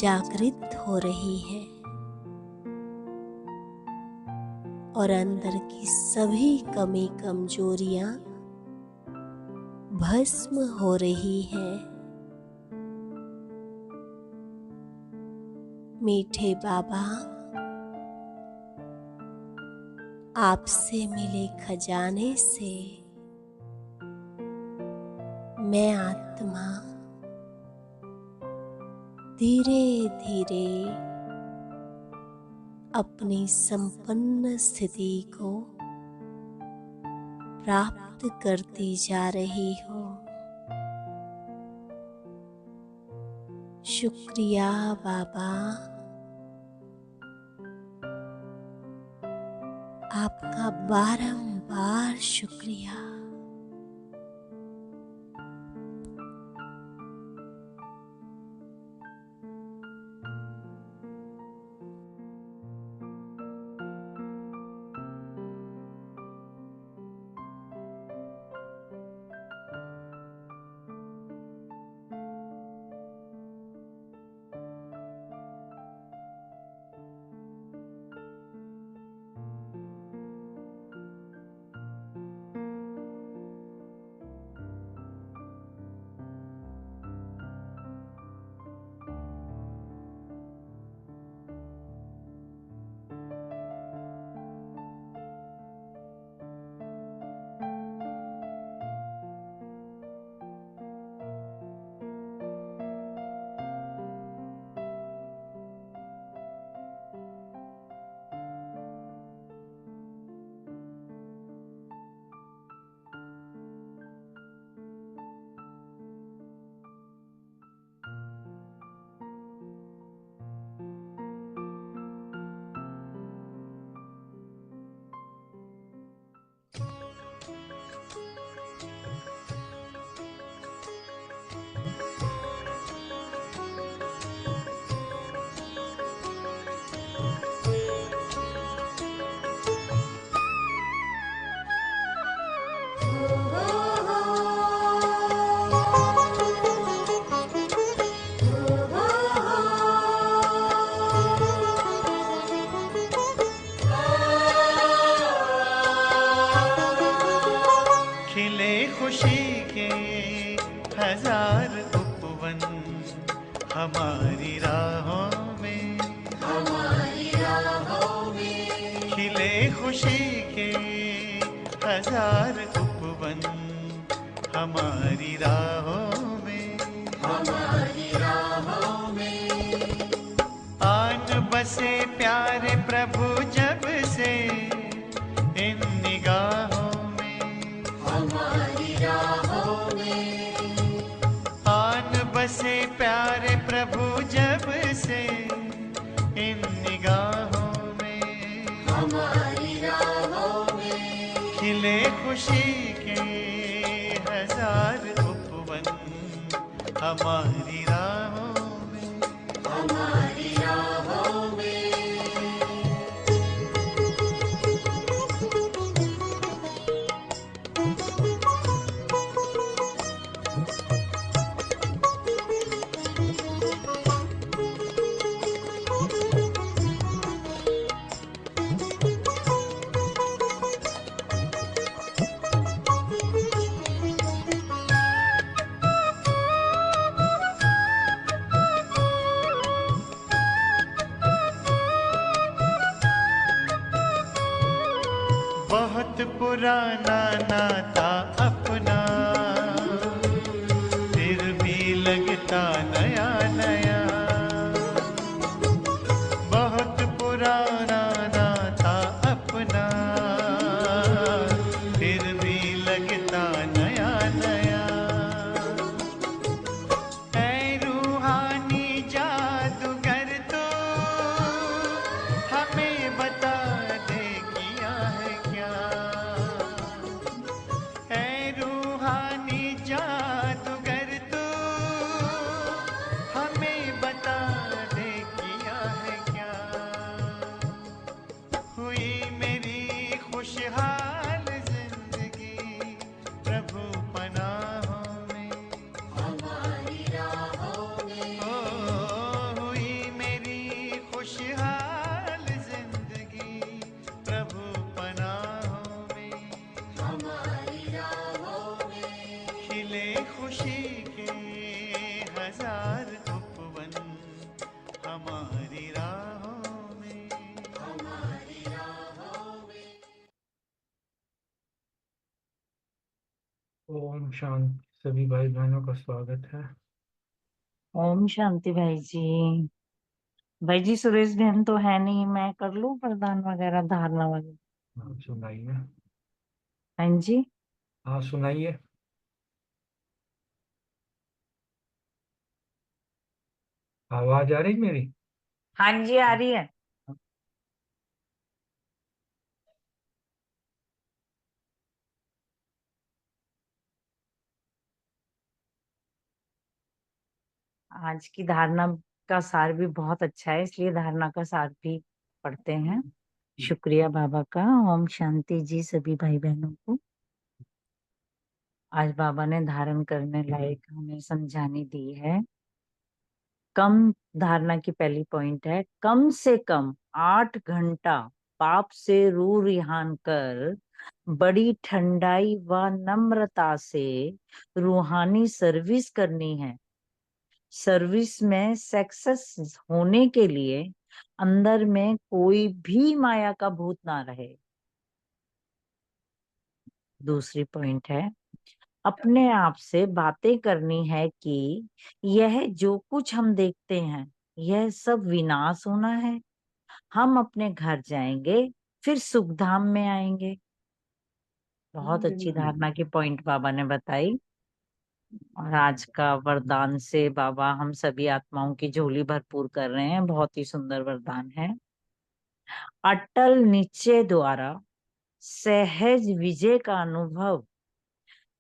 जागृत हो रही है और अंदर की सभी कमी कमजोरियां भस्म हो रही हैं। मीठे बाबा, आपसे मिले खजाने से मैं आत्मा धीरे धीरे अपनी संपन्न स्थिति को प्राप्त करती जा रही हूँ। शुक्रिया बाबा, आपका बारंबार शुक्रिया। हजार उपवन हमारी राहों में, खिले खुशी के हजार उपवन हमारी राहों में, आन बसे प्यारे प्रभु जब से इन निगाहों में, आन बसे प्यारे प्रभु जब से इन निगाहों में, खिले खुशी के हजार उपवन हमारी राहों में, बहुत पुराना नाता अपना फिर भी लगता नया नया, बहुत पुराना नाता अपना फिर भी लगता नया नया, ऐ रूहानी जादूगर तो हमें बता दे किया है क्या, ऐ हजार उपवन हमारी राहों में। ओम शांति। सभी भाई बहनों का स्वागत है। ओम शांति भाई जी। भाई जी सुरेश बहन तो है नहीं, मैं कर लूं वरदान वगैरह धारणा वगैरह? हाँ सुनाइए। हाँ जी। हाँ सुनाइए। आवाज आ रही मेरी? हाँ जी आ रही है। आज की धारणा का सार भी बहुत अच्छा है, इसलिए धारणा का सार भी पढ़ते हैं। शुक्रिया बाबा का। ओम शांति जी सभी भाई बहनों को। आज बाबा ने धारण करने लायक हमें समझानी दी है। कम धारणा की पहली पॉइंट है, कम से कम 8 घंटा पाप से रूह रिहान कर बड़ी ठंडाई व नम्रता से रूहानी सर्विस करनी है। सर्विस में सक्सेस होने के लिए अंदर में कोई भी माया का भूत ना रहे। दूसरी पॉइंट है, अपने आप से बातें करनी है कि यह जो कुछ हम देखते हैं यह सब विनाश होना है। हम अपने घर जाएंगे, फिर सुखधाम में आएंगे। बहुत अच्छी धारणा की पॉइंट बाबा ने बताई। और आज का वरदान से बाबा हम सभी आत्माओं की झोली भरपूर कर रहे हैं। बहुत ही सुंदर वरदान है। अटल निश्चय द्वारा सहज विजय का अनुभव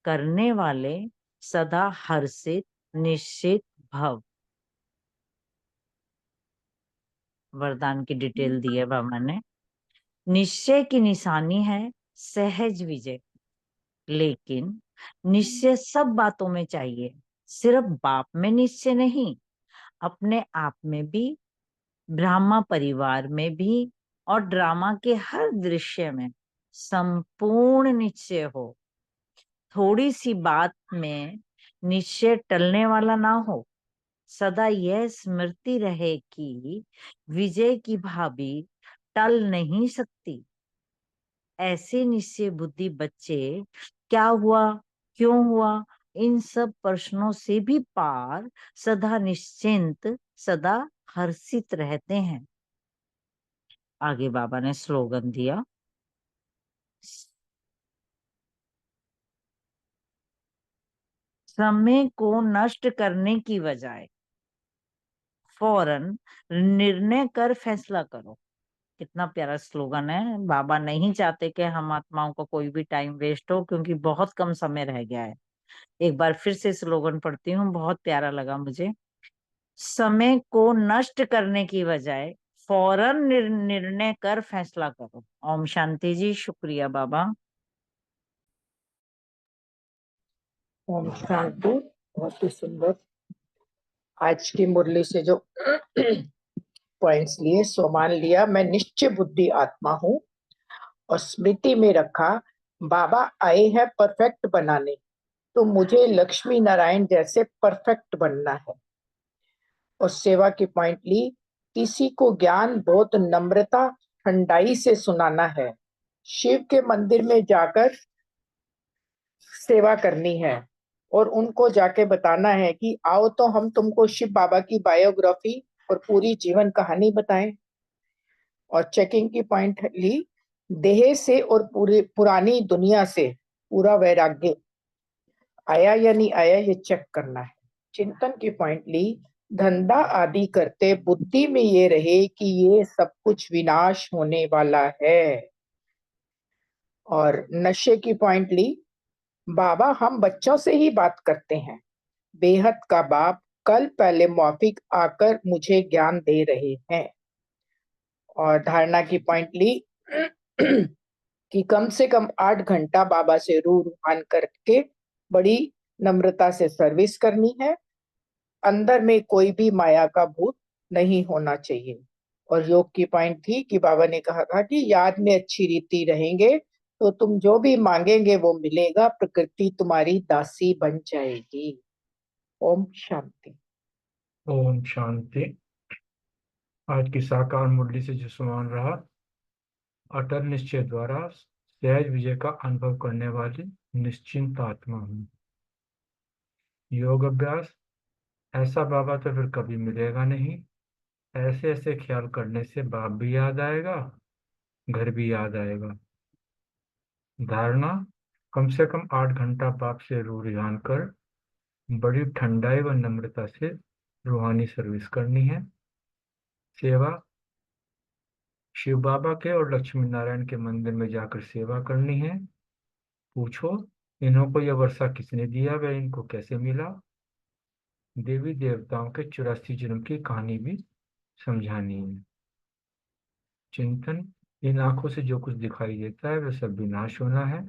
करने वाले सदा हर्षित निश्चित भव। वरदान की डिटेल दी है बाबा ने। निश्चय की निशानी है सहज विजय, लेकिन निश्चय सब बातों में चाहिए, सिर्फ बाप में निश्चय नहीं, अपने आप में भी, ब्राह्मा परिवार में भी, और ड्रामा के हर दृश्य में संपूर्ण निश्चय हो। थोड़ी सी बात में निश्चय टलने वाला ना हो। सदा यह स्मृति रहे कि विजय की भाभी टल नहीं सकती। ऐसे निश्चय बुद्धि बच्चे क्या हुआ, क्यों हुआ, इन सब प्रश्नों से भी पार सदा निश्चिंत, सदा हर्षित रहते हैं। आगे बाबा ने स्लोगन दिया, समय को नष्ट करने की बजाय फौरन निर्णय कर फैसला करो। कितना प्यारा स्लोगन है। बाबा नहीं चाहते कि हम आत्माओं को कोई भी टाइम वेस्ट हो, क्योंकि बहुत कम समय रह गया है। एक बार फिर से स्लोगन पढ़ती हूँ, बहुत प्यारा लगा मुझे। समय को नष्ट करने की बजाय फौरन निर्णय कर फैसला करो। ओम शांति जी। शुक्रिया बाबा। ओम शांति। बहुत ही सुंदर। आज की मुरली से जो पॉइंट्स लिए, सो मान लिया मैं निश्चय बुद्धि आत्मा हूँ और स्मृति में रखा बाबा आए हैं परफेक्ट बनाने, तो मुझे लक्ष्मी नारायण जैसे परफेक्ट बनना है। और सेवा की पॉइंट ली, किसी को ज्ञान बहुत नम्रता ठंडाई से सुनाना है। शिव के मंदिर में जाकर सेवा करनी है और उनको जाके बताना है कि आओ तो हम तुमको शिव बाबा की बायोग्राफी और पूरी जीवन कहानी बताएं। और चेकिंग की पॉइंट ली, देह से और पूरी पुरानी दुनिया से पूरा वैराग्य आया या नहीं आया ये चेक करना है। चिंतन की पॉइंट ली, धंधा आदि करते बुद्धि में ये रहे कि ये सब कुछ विनाश होने वाला है। और नशे की पॉइंट ली, बाबा हम बच्चों से ही बात करते हैं, बेहद का बाप कल पहले मौफिक आकर मुझे ज्ञान दे रहे हैं। और धारणा की पॉइंट ली कि कम से कम 8 घंटा बाबा से रूहान करके बड़ी नम्रता से सर्विस करनी है। अंदर में कोई भी माया का भूत नहीं होना चाहिए। और योग की पॉइंट थी कि बाबा ने कहा था कि याद में अच्छी रीति रहेंगे तो तुम जो भी मांगेंगे वो मिलेगा, प्रकृति तुम्हारी दासी बन जाएगी। ओम शांति। ओम शांति। आज की साकार मुरली से जो समान रहा, अटल निश्चय द्वारा सहज विजय का अनुभव करने वाली निश्चिंत आत्मा हूँ। योग अभ्यास। ऐसा बाबा तो फिर कभी मिलेगा नहीं। ऐसे ऐसे ख्याल करने से बाप भी याद आएगा, घर भी याद आएगा। धारणा। कम से कम 8 घंटा बाप से रूहान कर बड़ी ठंडाई व नम्रता से रूहानी सर्विस करनी है। सेवा। शिव बाबा के और लक्ष्मी नारायण के मंदिर में जाकर सेवा करनी है। पूछो, इन्हों को यह वर्षा किसने दिया, वह इनको कैसे मिला। देवी देवताओं के 84 जन्म की कहानी भी समझानी है। चिंतन। इन आंखों से जो कुछ दिखाई देता है वह सब विनाश होना है।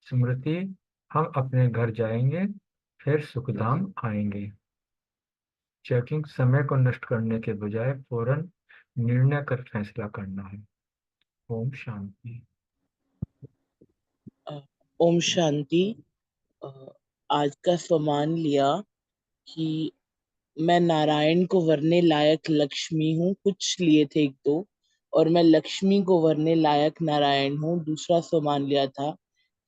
स्मृति। हम अपने घर जाएंगे, फिर सुखधाम आएंगे। चेकिंग। समय को नष्ट करने के बजाय फौरन निर्णय कर फैसला करना है। ओम शांति। अ, ओम शांति। अ, आज का स्वमान लिया कि मैं नारायण को वरने लायक लक्ष्मी हूँ, कुछ लिए थे एक दो, और मैं लक्ष्मी को वरने लायक नारायण हूँ, दूसरा स्वमान लिया था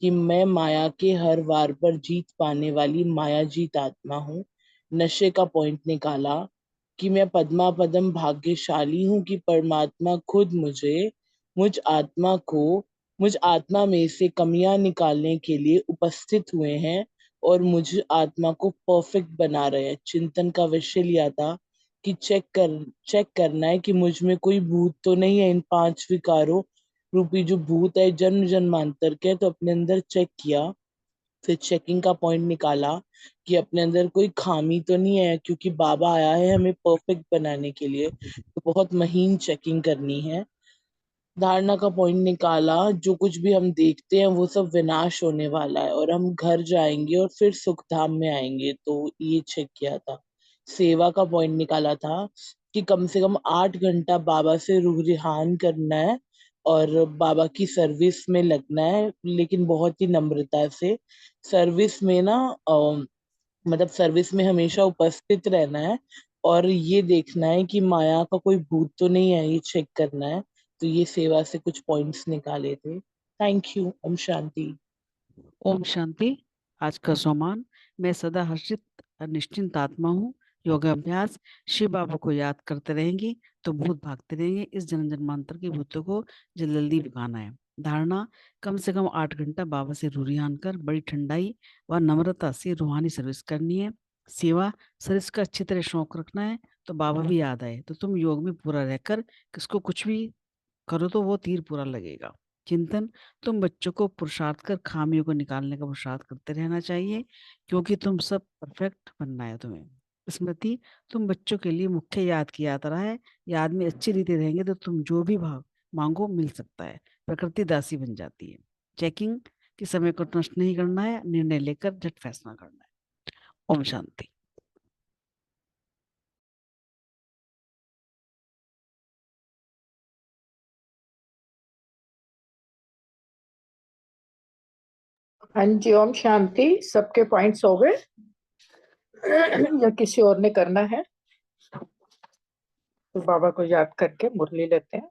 कि मैं माया के हर वार पर जीत पाने वाली माया जीत आत्मा हूँ। नशे का पॉइंट निकाला कि मैं पद्मा पदम भाग्यशाली हूँ कि परमात्मा खुद मुझ आत्मा में से कमियां निकालने के लिए उपस्थित हुए हैं और मुझ आत्मा को परफेक्ट बना रहे हैं। चिंतन का विषय लिया था कि चेक करना है कि मुझ में कोई भूत तो नहीं है, इन 5 विकारों रूपी जो भूत है जन्म जन्मांतर के, तो अपने अंदर चेक किया। फिर चेकिंग का पॉइंट निकाला कि अपने अंदर कोई खामी तो नहीं है, क्योंकि बाबा आया है हमें परफेक्ट बनाने के लिए, तो बहुत महीन चेकिंग करनी है। धारणा का पॉइंट निकाला, जो कुछ भी हम देखते हैं वो सब विनाश होने वाला है और हम घर जाएंगे और फिर सुखधाम में आएंगे, तो ये चेक किया था। सेवा का पॉइंट निकाला था कि कम से कम 8 घंटा बाबा से रूह रिहान करना है और बाबा की सर्विस में लगना है, लेकिन बहुत ही नम्रता से। सर्विस में ना मतलब सर्विस में हमेशा उपस्थित रहना है और ये देखना है कि माया का कोई भूत तो नहीं है, ये चेक करना है। तो ये सेवा से कुछ पॉइंट्स निकाले थे। Thank you. ओम शांति। ओम शांति। आज का सोमान। मैं सदा हर्षित और निश्चिंत आत्मा हूँ। योगाभ्यास। शिव बाबा को याद करते रहेंगे तो भूत भागते रहेंगे। इस जन्म जन्मांतर के भूतों को जल्दी भगाना है। धारणा। कम से कम 8 घंटा बाबा से रूहान कर बड़ी ठंडाई व नम्रता से रूहानी सर्विस करनी है। सेवा। सर्विस का अच्छी तरह शौक रखना है तो बाबा भी याद आए, तो तुम योग में पूरा रहकर किसको कुछ भी करो तो वो तीर पूरा लगेगा। चिंतन। तुम बच्चों को पुरुषार्थ कर खामियों को निकालने का पुरुषार्थ करते रहना चाहिए, क्योंकि तुम सब परफेक्ट बनना है तुम्हें। स्मृति। तुम बच्चों के लिए मुख्य याद की यात्रा है। याद में अच्छी रीति रहेंगे तो तुम जो भी भाव मांगो मिल सकता है। प्रकृति दासी बन जाती है। चेकिंग कि समय को नष्ट नहीं करना है, निर्णय लेकर झट फैसला करना है। ओम शांति। हाँ जी, ओम शांति। सबके पॉइंट्स हो गए या किसी और ने करना है? तो बाबा को याद करके मुरली लेते हैं।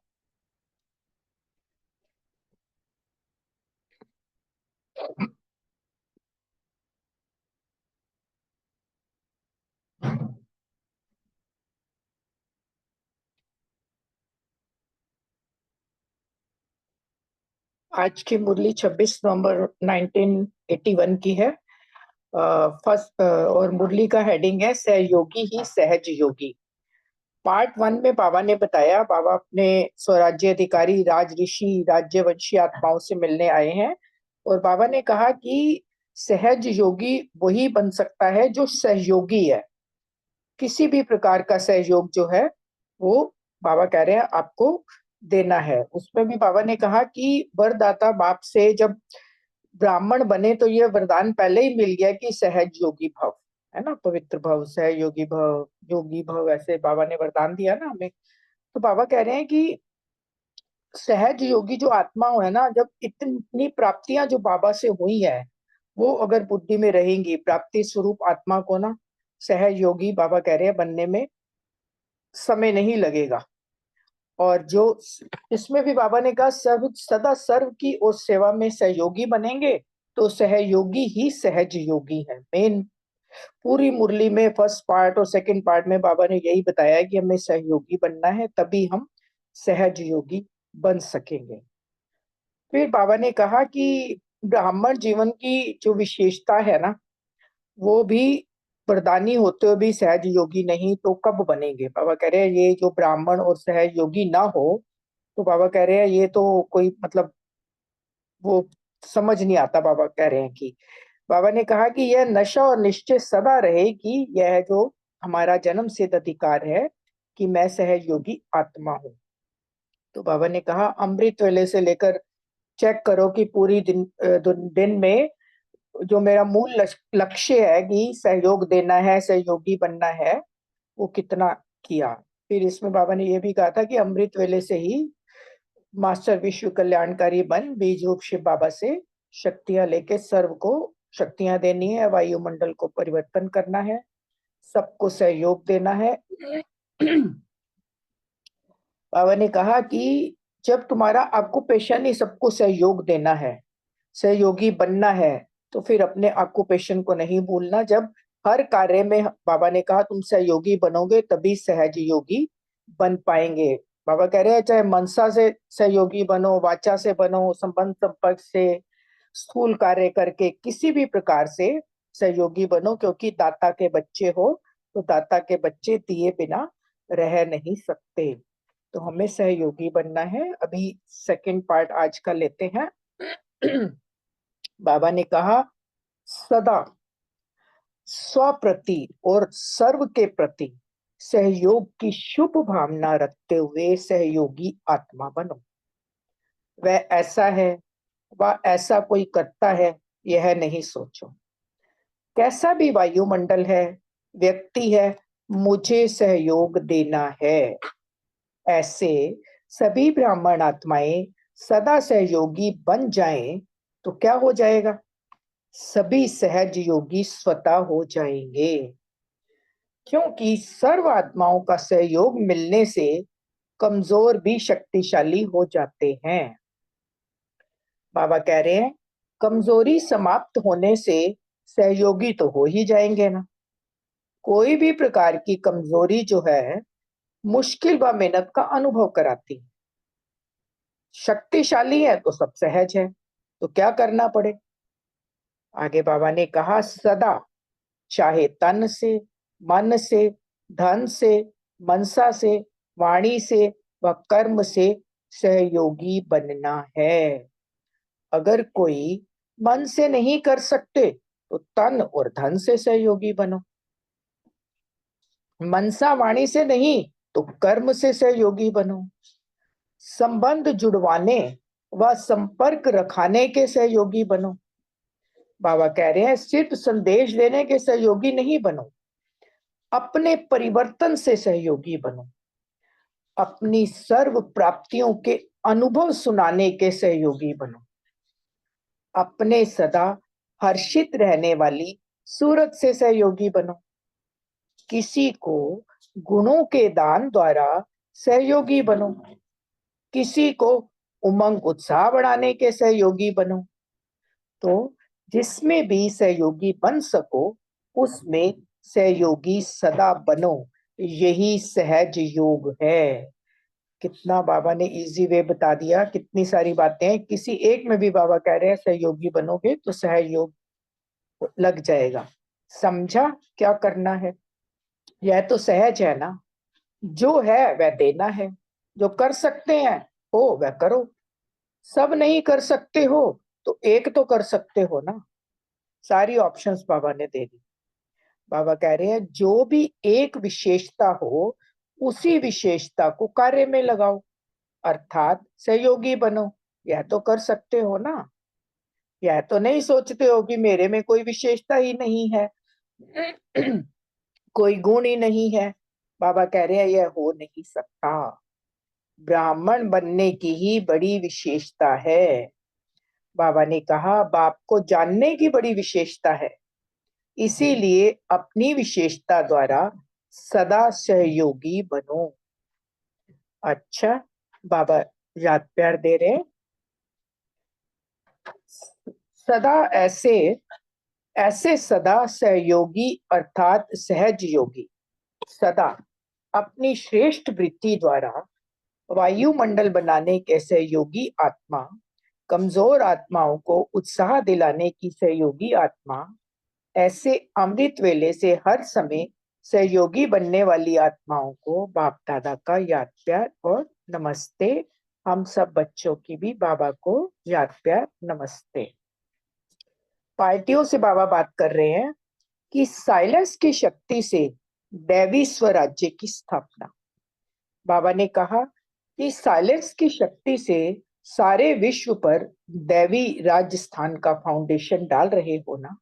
आज की मुरली 26 नवंबर 1981 की है। फर्स्ट और मुरली का हेडिंग है सहयोगी ही सहज योगी। पार्ट 1 में बाबा ने बताया, बाबा अपने स्वराज्य अधिकारी राज ऋषि राज्यवंशी आत्माओं से मिलने आए हैं और बाबा ने कहा कि सहज योगी वही बन सकता है जो सहयोगी है। किसी भी प्रकार का सहयोग जो है वो बाबा कह रहे हैं आपको देना है। उसमें भी बाबा ने कहा कि वरदाता बाप से जब ब्राह्मण बने तो ये वरदान पहले ही मिल गया कि सहज योगी भव, है ना, पवित्र भव, सहयोगी भव, योगी भव, ऐसे बाबा ने वरदान दिया ना हमें। तो बाबा कह रहे हैं कि सहज योगी जो आत्मा है ना, जब इतनी प्राप्तियां जो बाबा से हुई है वो अगर बुद्धि में रहेंगी, प्राप्ति स्वरूप आत्मा को ना, सहयोगी बाबा कह रहे हैं बनने में समय नहीं लगेगा। और जो इसमें भी बाबा ने कहा सब सदा सर्व की उस सेवा में सहयोगी बनेंगे तो सहयोगी ही सहज योगी है। मेन पूरी मुरली में फर्स्ट पार्ट और सेकंड पार्ट में बाबा ने यही बताया कि हमें सहयोगी बनना है, तभी हम सहज योगी बन सकेंगे। फिर बाबा ने कहा कि ब्राह्मण जीवन की जो विशेषता है ना, वो भी वरदानी होते हुए भी सहज योगी नहीं तो कब बनेंगे। बाबा कह रहे हैं ये जो ब्राह्मण और सहज योगी ना हो तो बाबा कह रहे हैं ये तो कोई मतलब वो समझ नहीं आता। बाबा कह रहे हैं कि बाबा ने कहा कि यह नशा और निश्चय सदा रहे कि यह जो हमारा जन्म सिद्ध अधिकार है कि मैं सहज योगी आत्मा हूँ। तो बाबा ने कहा अमृत वेले से लेकर चेक करो कि पूरी दिन में जो मेरा मूल लक्ष्य है कि सहयोग देना है, सहयोगी बनना है, वो कितना किया। फिर इसमें बाबा ने ये भी कहा था कि अमृत वेले से ही मास्टर विश्व कल्याणकारी बन बीज रूप शिव बाबा से शक्तियां लेके सर्व को शक्तियां देनी है, वायुमंडल को परिवर्तन करना है, सबको सहयोग देना है। बाबा ने कहा कि जब तुम्हारा ऑक्यूपेशन ही सबको सहयोग देना है, सहयोगी बनना है, तो फिर अपने ऑक्यूपेशन को नहीं भूलना। जब हर कार्य में बाबा ने कहा तुम सहयोगी बनोगे तभी सहज योगी बन पाएंगे। बाबा कह रहे हैं चाहे मनसा से सहयोगी बनो, वाचा से बनो, संबंध संपर्क से, स्थूल कार्य करके, किसी भी प्रकार से सहयोगी बनो, क्योंकि दाता के बच्चे हो तो दाता के बच्चे दिए बिना रह नहीं सकते। तो हमें सहयोगी बनना है। अभी सेकंड पार्ट आज का लेते हैं। बाबा ने कहा सदा स्वप्रति और सर्व के प्रति सहयोग की शुभ भावना रखते हुए सहयोगी आत्मा बनो। वह ऐसा है, वह ऐसा कोई करता है, यह नहीं सोचो। कैसा भी वायुमंडल है, व्यक्ति है, मुझे सहयोग देना है। ऐसे सभी ब्राह्मण आत्माएं सदा सहयोगी बन जाएं तो क्या हो जाएगा? सभी सहज योगी स्वतः हो जाएंगे, क्योंकि सर्व आत्माओं का सहयोग मिलने से कमजोर भी शक्तिशाली हो जाते हैं। बाबा कह रहे हैं कमजोरी समाप्त होने से सहयोगी तो हो ही जाएंगे ना। कोई भी प्रकार की कमजोरी जो है मुश्किल व मेहनत का अनुभव कराती है। शक्तिशाली है तो सब सहज है, तो क्या करना पड़े। आगे बाबा ने कहा सदा चाहे तन से, मन से, धन से, मनसा से, वाणी से व कर्म से सहयोगी बनना है। अगर कोई मन से नहीं कर सकते तो तन और धन से सहयोगी बनो। मनसा वाणी से नहीं तो कर्म से सहयोगी बनो। संबंध जुड़वाने व संपर्क रखाने के सहयोगी बनो। बाबा कह रहे हैं सिर्फ संदेश देने के सहयोगी नहीं बनो, अपने परिवर्तन से सहयोगी बनो। अपनी सर्व प्राप्तियों के अनुभव सुनाने के सहयोगी बनो। अपने सदा हर्षित रहने वाली सूरत से सहयोगी बनो। किसी को गुणों के दान द्वारा सहयोगी बनो। किसी को उमंग उत्साह बढ़ाने के सहयोगी बनो। तो जिसमें भी सहयोगी बन सको उसमें सहयोगी सदा बनो। यही सहज योग है। कितना बाबा ने इजी वे बता दिया, कितनी सारी बातें। किसी एक में भी बाबा कह रहे हैं सहयोगी बनोगे तो सहयोग लग जाएगा। समझा क्या करना है? यह तो सहज है ना, जो है वह देना है। जो कर सकते हैं हो वह करो, सब नहीं कर सकते हो तो एक तो कर सकते हो ना। सारी ऑप्शंस बाबा ने दे दी। बाबा कह रहे हैं जो भी एक विशेषता हो उसी विशेषता को कार्य में लगाओ, अर्थात सहयोगी बनो। यह तो कर सकते हो ना। यह तो नहीं सोचते हो कि मेरे में कोई विशेषता ही नहीं है, कोई गुण ही नहीं है। बाबा कह रहे हैं यह हो नहीं सकता। ब्राह्मण बनने की ही बड़ी विशेषता है। बाबा ने कहा बाप को जानने की बड़ी विशेषता है, इसीलिए अपनी विशेषता द्वारा सदा सहयोगी बनो। अच्छा, बाबा याद प्यार दे रहे हैं। सदा ऐसे ऐसे सदा सहयोगी अर्थात सहज योगी सदा अपनी श्रेष्ठ वृत्ति द्वारा वायुमंडल बनाने के सहयोगी आत्मा, कमजोर आत्माओं को उत्साह दिलाने की सहयोगी आत्मा, ऐसे अमृत वेले से हर समय सहयोगी बनने वाली आत्माओं को बाप दादा का याद प्यार और नमस्ते। हम सब बच्चों की भी बाबा को याद प्यार नमस्ते। पार्टियों से बाबा बात कर रहे हैं कि साइलेंस की शक्ति से दैवी स्वराज्य की स्थापना। बाबा ने कहा कि साइलेंस की शक्ति से सारे विश्व पर दैवी राजस्थान का फाउंडेशन डाल रहे हो ना।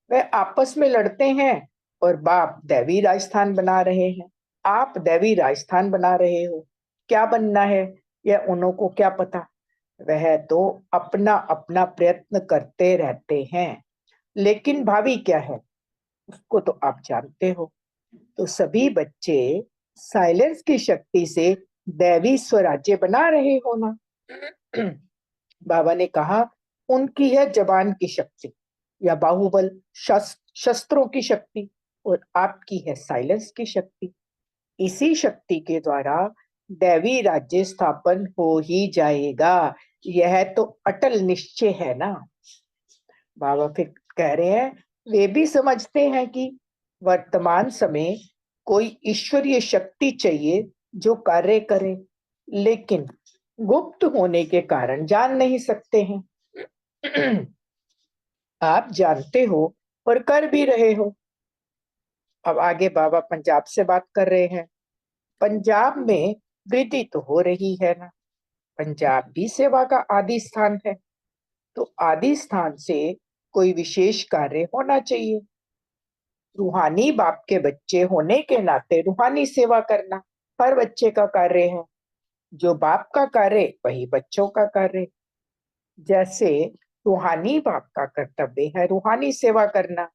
वह आपस में लड़ते हैं और बाप दैवी राजस्थान बना रहे हैं। आप दैवी राजस्थान बना रहे हो, क्या बनना है यह उन्हों को क्या पता। वह तो अपना अपना प्रयत्न करते रहते हैं, लेकिन भावी क्या है उसको तो आप जानते हो। तो सभी बच्चे साइलेंस की शक्ति से दैवी स्वराज्य बना रहे हो ना। बाबा ने कहा उनकी है जबान की शक्ति या बाहुबल शस्त्रों की शक्ति, और आपकी है साइलेंस की शक्ति। इसी शक्ति के द्वारा दैवी राज्य स्थापन हो ही जाएगा, यह तो अटल निश्चय है ना। बाबा फिर कह रहे हैं वे भी समझते हैं कि वर्तमान समय कोई ईश्वरीय शक्ति चाहिए जो कार्य करे, लेकिन गुप्त होने के कारण जान नहीं सकते हैं। आप जानते हो और कर भी रहे हो। अब आगे बाबा पंजाब से बात कर रहे हैं। पंजाब में वृद्धि तो हो रही है ना। पंजाब भी सेवा का आदि स्थान है, तो आदि स्थान से कोई विशेष कार्य होना चाहिए। रूहानी बाप के बच्चे होने के नाते रूहानी सेवा करना हर बच्चे का कार्य है। जो बाप का कार्य वही बच्चों का कार्य। जैसे रूहानी बाप का कर्तव्य है रूहानी सेवा करना,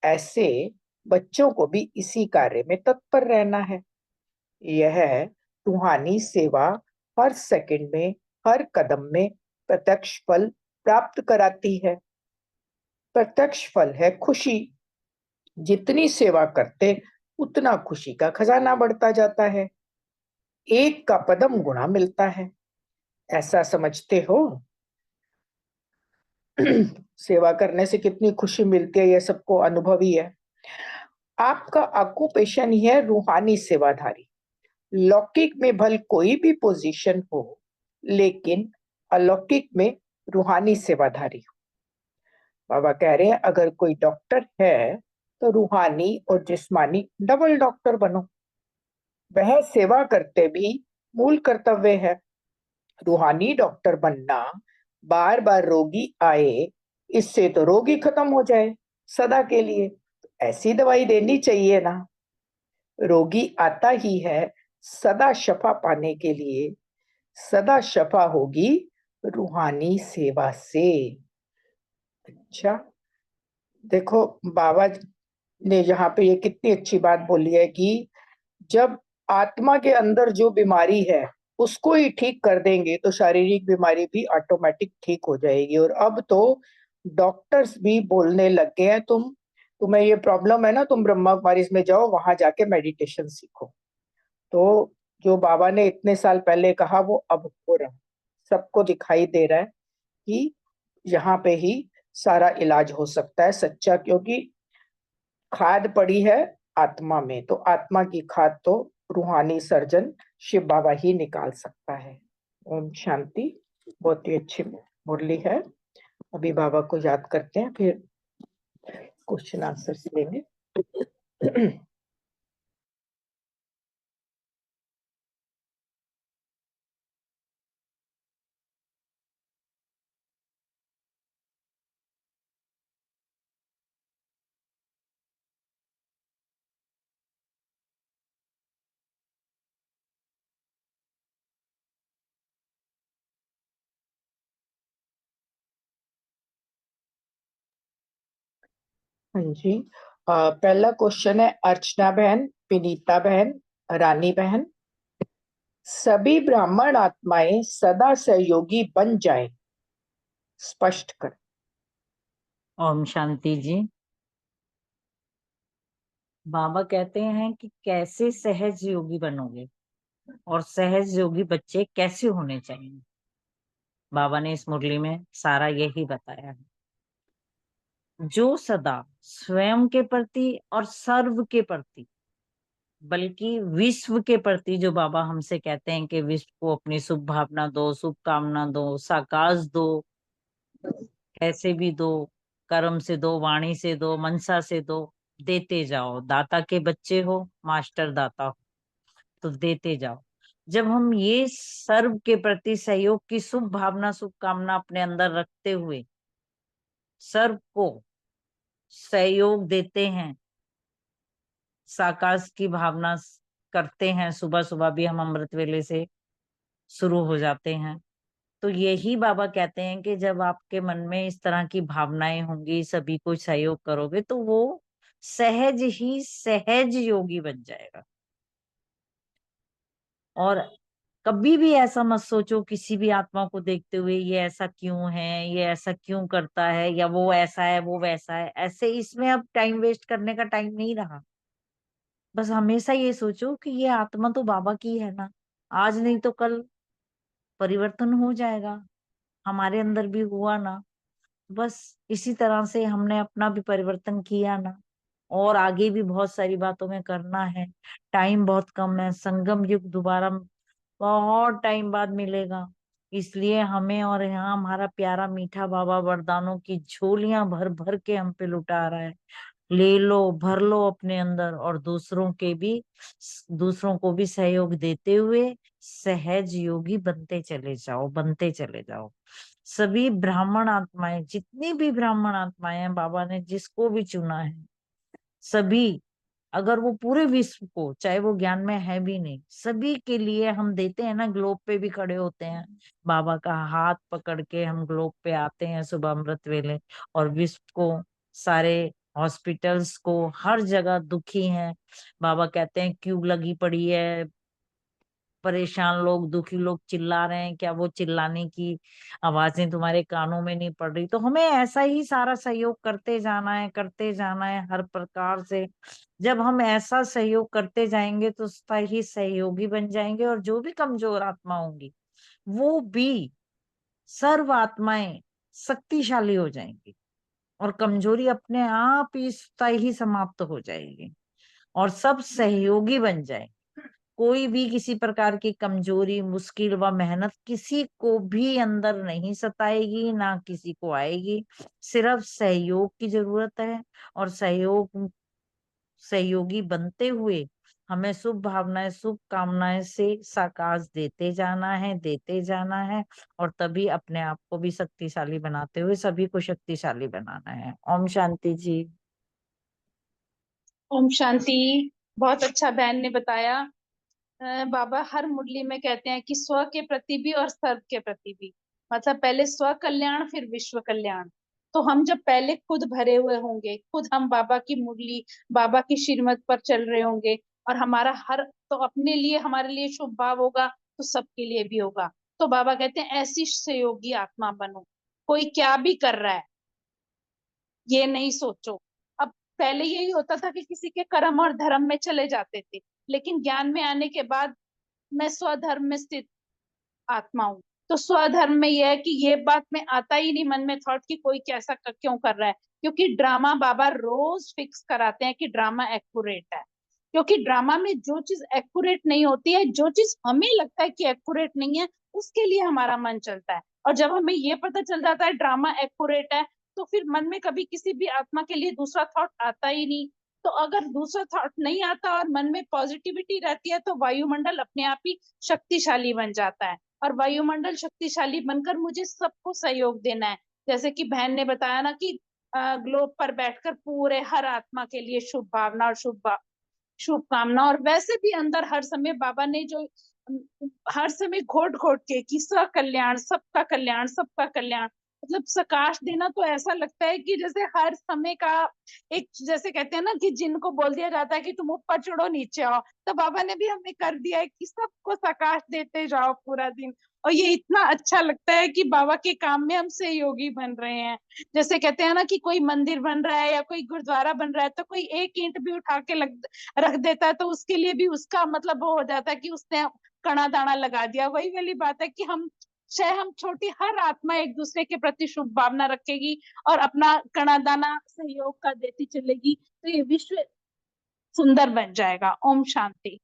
ऐसे बच्चों को भी इसी कार्य में तत्पर रहना है। यह रूहानी सेवा हर सेकंड में हर कदम में प्रत्यक्ष फल प्राप्त कराती है। प्रत्यक्ष फल है खुशी। जितनी सेवा करते उतना खुशी का खजाना बढ़ता जाता है। एक का पदम गुणा मिलता है, ऐसा समझते हो। सेवा करने से कितनी खुशी मिलती है यह सबको अनुभव ही है। आपका ऑक्यूपेशन ही है रूहानी सेवाधारी। लौकिक में भल कोई भी पोजीशन हो, लेकिन अलौकिक में रूहानी सेवाधारी हो। बाबा कह रहे हैं अगर कोई डॉक्टर है तो रूहानी और जिस्मानी डबल डॉक्टर बनो। वह सेवा करते भी मूल कर्तव्य है। रूहानी डॉक्टर बनना बार बार रोगी आए इससे तो रोगी खत्म हो जाए सदा के लिए, ऐसी दवाई देनी चाहिए ना। रोगी आता ही है सदा शफा पाने के लिए। सदा शफा होगी रूहानी सेवा से। अच्छा, देखो बाबा ने यहाँ पे ये कितनी अच्छी बात बोली है कि जब आत्मा के अंदर जो बीमारी है उसको ही ठीक कर देंगे तो शारीरिक बीमारी भी ऑटोमेटिक ठीक हो जाएगी। और अब तो डॉक्टर्स भी बोलने लग गए हैं तुम्हें ये प्रॉब्लम है ना, तुम ब्रह्मा कुमारीज में जाओ वहां जाके मेडिटेशन सीखो। तो जो बाबा ने इतने साल पहले कहा वो अब हो रहा है, सबको दिखाई दे रहा है कि यहाँ पे ही सारा इलाज हो सकता है सच्चा, क्योंकि खाद पड़ी है आत्मा में, तो आत्मा की खाद तो रूहानी सर्जन शिव बाबा ही निकाल सकता है। ओम शांति। बहुत ही अच्छी मुरली है। अभी बाबा को याद करते हैं, फिर क्वेश्चन आंसर लेंगे। हाँ जी। पहला क्वेश्चन है अर्चना बहन, विनीता बहन, रानी बहन। सभी ब्राह्मण आत्माएं सदा सहयोगी बन जाएं, स्पष्ट कर। ओम शांति जी। बाबा कहते हैं कि कैसे सहज योगी बनोगे और सहज योगी बच्चे कैसे होने चाहिए। बाबा ने इस मुरली में सारा यही बताया है। जो सदा स्वयं के प्रति और सर्व के प्रति, बल्कि विश्व के प्रति, जो बाबा हमसे कहते हैं कि विश्व को अपनी शुभ भावना दो, शुभकामना दो, साकाश दो, कैसे भी दो, कर्म से दो, वाणी से दो, मनसा से दो, देते जाओ। दाता के बच्चे हो, मास्टर दाता हो, तो देते जाओ। जब हम ये सर्व के प्रति सहयोग की शुभ भावना, शुभकामना अपने अंदर रखते हुए सर्व को सहयोग देते हैं, साकाश की भावना करते हैं, सुबह सुबह भी हम अमृत वेले से शुरू हो जाते हैं, तो यही बाबा कहते हैं कि जब आपके मन में इस तरह की भावनाएं होंगी, सभी को सहयोग करोगे, तो वो सहज ही सहज योगी बन जाएगा। और कभी भी ऐसा मत सोचो किसी भी आत्मा को देखते हुए ये ऐसा क्यों है, ये ऐसा क्यों करता है, या वो ऐसा है, वो वैसा है। ऐसे इसमें अब टाइम वेस्ट करने का टाइम नहीं रहा। बस हमेशा ये सोचो कि ये आत्मा तो बाबा की है ना, आज नहीं तो कल परिवर्तन हो जाएगा। हमारे अंदर भी हुआ ना, बस इसी तरह से हमने अपना भी परिवर्तन किया ना, और आगे भी बहुत सारी बातों में करना है। टाइम बहुत कम है, संगम युग दोबारा बहुत टाइम बाद मिलेगा। इसलिए हमें, और यहाँ हमारा प्यारा मीठा बाबा वरदानों की झोलियां भर भर के हम पे लुटा रहा है। ले लो, भर लो अपने अंदर, और दूसरों को भी सहयोग देते हुए सहज योगी बनते चले जाओ, बनते चले जाओ। सभी ब्राह्मण आत्माएं, जितनी भी ब्राह्मण आत्माएं हैं, बाबा ने जिसको भी चुना है, सभी, अगर वो पूरे विश्व को, चाहे वो ज्ञान में है भी नहीं, सभी के लिए हम देते हैं ना। ग्लोब पे भी खड़े होते हैं, बाबा का हाथ पकड़ के हम ग्लोब पे आते हैं सुबह अमृत वेले, और विश्व को, सारे हॉस्पिटल्स को, हर जगह दुखी हैं, बाबा कहते हैं क्यों लगी पड़ी है, परेशान लोग, दुखी लोग चिल्ला रहे हैं, क्या वो चिल्लाने की आवाजें तुम्हारे कानों में नहीं पड़ रही? तो हमें ऐसा ही सारा सहयोग करते जाना है, करते जाना है हर प्रकार से। जब हम ऐसा सहयोग करते जाएंगे तो ही सहयोगी बन जाएंगे, और जो भी कमजोर आत्मा होंगी वो भी, सर्व आत्माएं शक्तिशाली हो जाएंगी, और कमजोरी अपने आप ही समाप्त हो जाएगी, और सब सहयोगी बन जाएंगे। कोई भी किसी प्रकार की कमजोरी, मुश्किल व मेहनत किसी को भी अंदर नहीं सताएगी, ना किसी को आएगी। सिर्फ सहयोग की जरूरत है, और सहयोगी बनते हुए हमें शुभ भावनाएं, शुभ कामनाएं से साकाश देते जाना है, देते जाना है, और तभी अपने आप को भी शक्तिशाली बनाते हुए सभी को शक्तिशाली बनाना है। ओम शांति जी। ओम शांति। बहुत अच्छा बहन ने बताया। बाबा हर मुरली में कहते हैं कि स्व के प्रति भी और सर्व के प्रति भी, मतलब पहले स्व कल्याण फिर विश्व कल्याण। तो हम जब पहले खुद भरे हुए होंगे, खुद हम बाबा की मुरली, बाबा की श्रीमत पर चल रहे होंगे, और हमारा हर, तो अपने लिए, हमारे लिए शुभ भाव होगा तो सबके लिए भी होगा। तो बाबा कहते हैं ऐसी सहयोगी आत्मा बनो। कोई क्या भी कर रहा है ये नहीं सोचो। अब पहले यही होता था कि किसी के कर्म और धर्म में चले जाते थे, लेकिन ज्ञान में आने के बाद मैं स्वधर्म में स्थित आत्मा हूँ। तो स्वधर्म में यह है कि ये बात में आता ही नहीं मन में थॉट कि कोई कैसा क्यों कर रहा है, क्योंकि ड्रामा बाबा रोज फिक्स कराते हैं कि ड्रामा एक्यूरेट है। क्योंकि ड्रामा में जो चीज एक्यूरेट नहीं होती है, जो चीज हमें लगता है कि एक्यूरेट नहीं है, उसके लिए हमारा मन चलता है। और जब हमें ये पता चल जाता है ड्रामा एक्यूरेट है, तो फिर मन में कभी किसी भी आत्मा के लिए दूसरा थॉट आता ही नहीं। तो अगर दूसरा थॉट नहीं आता और मन में पॉजिटिविटी रहती है, तो वायुमंडल अपने आप ही शक्तिशाली बन जाता है। और वायुमंडल शक्तिशाली बनकर मुझे सबको सहयोग देना है। जैसे कि बहन ने बताया ना कि ग्लोब पर बैठकर पूरे हर आत्मा के लिए शुभ भावना और शुभकामना, और वैसे भी अंदर हर समय बाबा ने जो हर समय घोट घोट के कि सकल्याण, सबका कल्याण, सबका कल्याण, मतलब प्रकाश देना तो ऐसा लगता है कि जैसे हर समय का एक, जैसे कहते हैं ना कि जिनको बोल दिया जाता है कि तुम ऊपर चढ़ो नीचे आओ, तो बाबा ने भी हमें कर दिया है कि सबको प्रकाश देते जाओ पूरा दिन। और ये इतना अच्छा लगता है कि बाबा के काम में हम सहयोगी बन रहे हैं। जैसे कहते हैं ना कि कोई मंदिर बन रहा है या कोई गुरुद्वारा बन रहा है, तो कोई एक ईंट भी उठा के रख देता है तो उसके लिए भी उसका मतलब वो हो जाता है कि उसने कणा दाना लगा दिया। वही वाली बात है कि हम, चाहे हम छोटी, हर आत्मा एक दूसरे के प्रति शुभ भावना रखेगी और अपना कणा दाना सहयोग का देती चलेगी, तो ये विश्व सुंदर बन जाएगा। ओम शांति।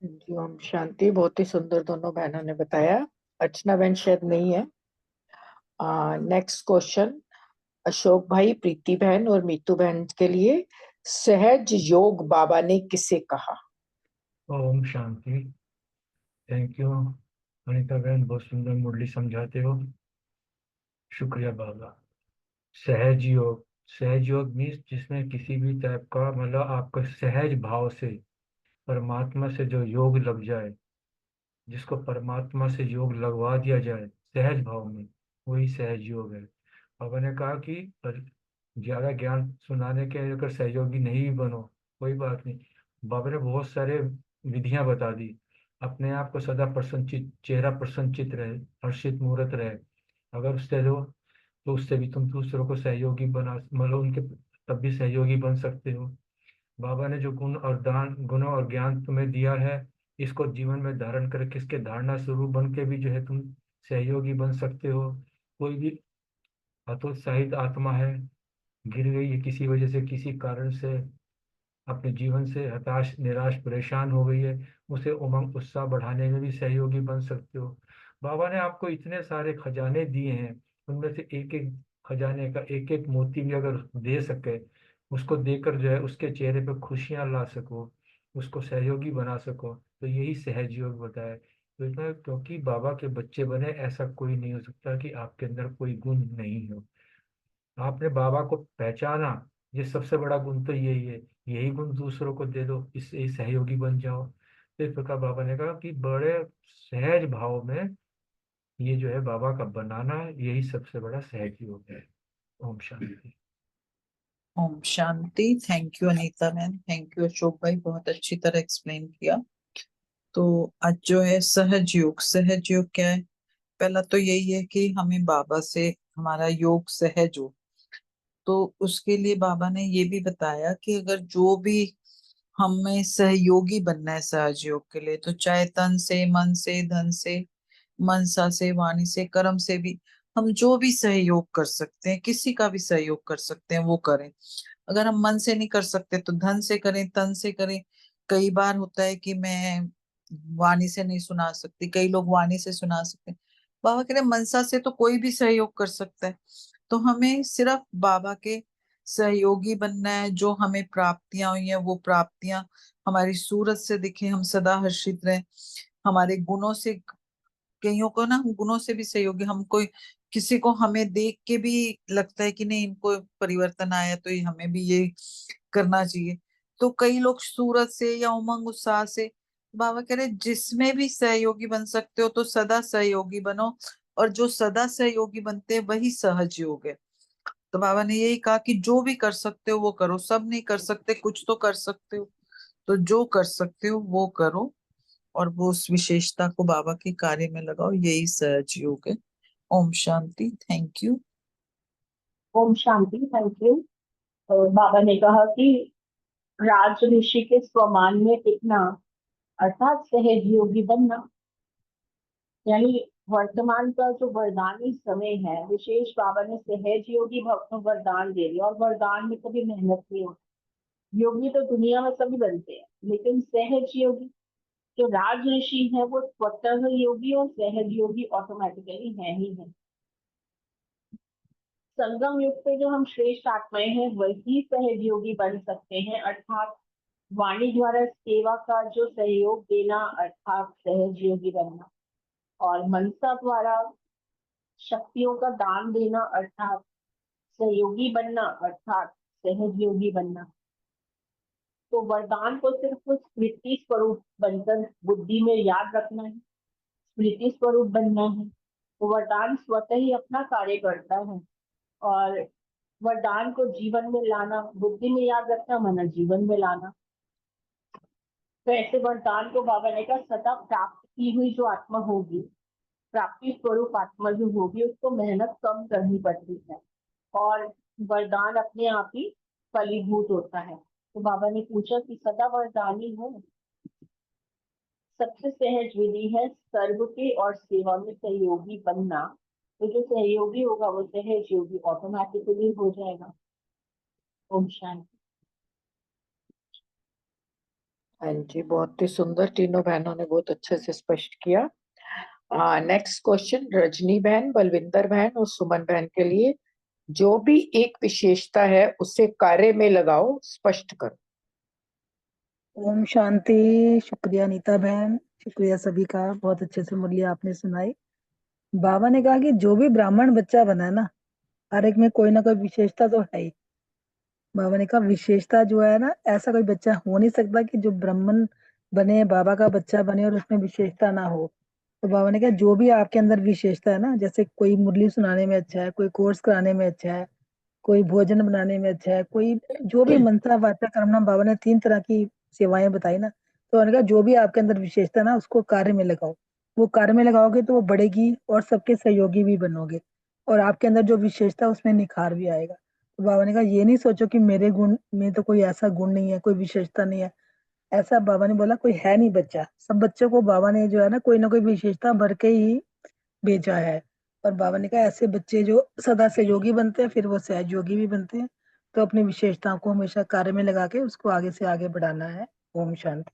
जी ओम शांति। बहुत ही सुंदर दोनों बहनों ने बताया। अर्चना बहन शायद नहीं है। नेक्स्ट क्वेश्चन अशोक भाई, प्रीति बहन और मीतू बहन के लिए। सहज योग बाबा ने किसे कहा? ओम शांति। थैंक यू अनिता बहन, बहुत सुंदर मुरली समझाते हो, शुक्रिया बाबा। सहज योग मीन्स जिसमें किसी भी टाइप का मतलब आपका सहज भाव से परमात्मा से जो योग लग जाए, जिसको परमात्मा से योग लगवा दिया जाए सहज भाव में, वही सहज योग है। बाबा ने कहा कि ज्यादा ज्ञान सुनाने के अगर सहयोगी नहीं भी बनो कोई बात नहीं। बाबा ने बहुत सारे विधियां बता दी। अपने आप को सदा प्रसन्नचित, चेहरा प्रसन्नचित रहे, हर्षित मुहूर्त रहे। अगर उससे हो तो उससे भी तुम दूसरों को सहयोगी बना, मतलब उनके तब भी सहयोगी बन सकते हो। बाबा ने जो गुणों और ज्ञान तुम्हें दिया है, इसको जीवन में धारण करके इसके धारणा स्वरूप बन के भी जो है तुम सहयोगी बन सकते हो। कोई भी हतोत्साहित आत्मा है, गिर गई है किसी वजह से, किसी कारण से अपने जीवन से हताश, निराश, परेशान हो गई है, उसे उमंग उत्साह बढ़ाने में भी सहयोगी बन सकते हो। बाबा ने आपको इतने सारे खजाने दिए हैं, उनमें से एक एक खजाने का एक एक मोती भी अगर दे सके, उसको देकर जो है उसके चेहरे पे खुशियां ला सको, उसको सहयोगी बना सको, तो यही सहज योग बताया। तो इसमें क्योंकि बाबा के बच्चे बने, ऐसा कोई नहीं हो सकता कि आपके अंदर कोई गुण नहीं हो। आपने बाबा को पहचाना, ये सबसे बड़ा गुण तो यही है। यही गुण दूसरों को दे दो, इससे ही सहयोगी बन जाओ। तो इस प्रकार बाबा ने कहा कि बड़े सहज भाव में ये जो है बाबा का बनाना है, यही सबसे बड़ा सहज योग है। ओम शांति। ओम शांति। Thank you Anita ma'am, thank you Ashok भाई, बहुत अच्छी तरह एक्सप्लेन किया। तो आज जो है सहज योग, सहज योग क्या है? पहला तो यही है कि हमें बाबा से हमारा योग सहज हो। तो उसके लिए बाबा ने ये भी बताया कि अगर जो भी हमें सहयोगी बनना है सहज योग के लिए, तो चाहे तन से, मन से, धन से, मनसा से, वाणी से, कर्म से भी हम जो भी सहयोग कर सकते हैं, किसी का भी सहयोग कर सकते हैं, वो करें। अगर हम मन से नहीं कर सकते तो धन से करें, तन से करें। कई बार होता है कि मैं वाणी से नहीं सुना सकती, कई लोग वाणी से सुना सकते हैं। बाबा कह रहे मनसा से तो कोई भी सहयोग कर सकता है। तो हमें सिर्फ बाबा के सहयोगी बनना है। जो हमें प्राप्तियां हुई हैं वो प्राप्तियां हमारी सूरत से दिखे, हम सदा हर्षित रहें। हमारे गुणों से, कईयों को ना गुणों से भी सहयोगी, हम कोई किसी को हमें देख के भी लगता है कि नहीं इनको परिवर्तन आया तो ये हमें भी ये करना चाहिए। तो कई लोग सूरत से या उमंग उत्साह से, बाबा कह रहे जिसमें भी सहयोगी बन सकते हो तो सदा सहयोगी बनो। और जो सदा सहयोगी बनते हैं वही सहज योग है। तो बाबा ने यही कहा कि जो भी कर सकते हो वो करो, सब नहीं कर सकते, कुछ तो कर सकते हो, तो जो कर सकते हो वो करो और वो उस विशेषता को बाबा के कार्य में लगाओ, यही सहज योग है। ओम शांति। Thank you. ओम शांति। Thank you. बाबा ने कहा कि राज ऋषि के स्वमान में टिकना अर्थात सहज योगी बनना, यानी वर्तमान का जो वरदानी समय है, विशेष बाबा ने सहज योगी भक्त को वरदान दे दिया। और वरदान में कभी मेहनत नहीं होती। योगी तो दुनिया में सभी बनते हैं, लेकिन सहज योगी जो राज ऋषि है वो स्वतः योगी और सहज योगी ऑटोमेटिकली है ही है। संगम युग पे जो हम श्रेष्ठ आत्माएं हैं वही सहज योगी बन सकते हैं, अर्थात वाणी द्वारा सेवा का जो सहयोग देना अर्थात सहज योगी बनना, और मनसा द्वारा शक्तियों का दान देना अर्थात सहयोगी बनना, अर्थात सहज योगी बनना। तो वरदान को सिर्फ स्मृति स्वरूप बनकर बुद्धि में याद रखना है। स्मृति स्वरूप बनना है। तो वरदान स्वतः ही अपना कार्य करता है और वरदान को जीवन में लाना, बुद्धि में याद रखना, माना जीवन में लाना। तो ऐसे वरदान को बाबा ने कहा सदा प्राप्त की हुई जो आत्मा होगी, प्राप्ति स्वरूप आत्मा जो होगी, उसको मेहनत कम करनी पड़ती है और वरदान अपने आप ही फलीभूत होता है। तो बाबा ने पूछा कि सदा वरदानी हो, सबसे सहज विधि है सर्व के और सेवा में सहयोगी बनना। तो जो सहयोगी होगा वो सहज योगी ऑटोमेटिकली हो जाएगा। ओम शांति। हाँ जी, बहुत ही सुंदर, तीनों बहनों ने बहुत अच्छे से स्पष्ट किया। नेक्स्ट क्वेश्चन रजनी बहन, बलविंदर बहन और सुमन बहन के लिए। जो भी एक विशेषता है उसे कार्य में लगाओ, स्पष्ट करो। ओम शांति। शुक्रिया नीता बहन, शुक्रिया सभी का, बहुत अच्छे से मुरली आपने सुनाई। बाबा ने कहा कि जो भी ब्राह्मण बच्चा बना है ना, हर एक में कोई ना कोई विशेषता तो है ही। बाबा ने कहा विशेषता जो है ना, ऐसा कोई बच्चा हो नहीं सकता कि जो ब्राह्मण बने, बाबा का बच्चा बने और उसमें विशेषता ना हो। तो बाबा ने कहा जो भी आपके अंदर विशेषता है ना, जैसे कोई मुरली सुनाने में अच्छा है, कोई कोर्स कराने में अच्छा है, कोई भोजन बनाने में अच्छा है, कोई जो भी मंत्रा वाचा कर्मणा, बाबा ने 3 तरह की सेवाएं बताई ना। तो उन्होंने कहा जो भी आपके अंदर विशेषता है ना, उसको कार्य में लगाओ। वो कार्य में लगाओगे तो वो बढ़ेगी और सबके सहयोगी भी बनोगे और आपके अंदर जो विशेषता है उसमें निखार भी आएगा। तो बाबा ने कहा ये नहीं सोचो कि मेरे गुण में तो कोई ऐसा गुण नहीं है, कोई विशेषता नहीं है। ऐसा बाबा ने बोला कोई है नहीं बच्चा, सब बच्चों को बाबा ने जो है ना कोई ना कोई विशेषता भर के ही भेजा है। और बाबा ने कहा ऐसे बच्चे जो सदा सहयोगी बनते हैं फिर वो सहयोगी भी बनते हैं। तो अपनी विशेषताओं को हमेशा कार्य में लगा के उसको आगे से आगे बढ़ाना है। ओम शांति।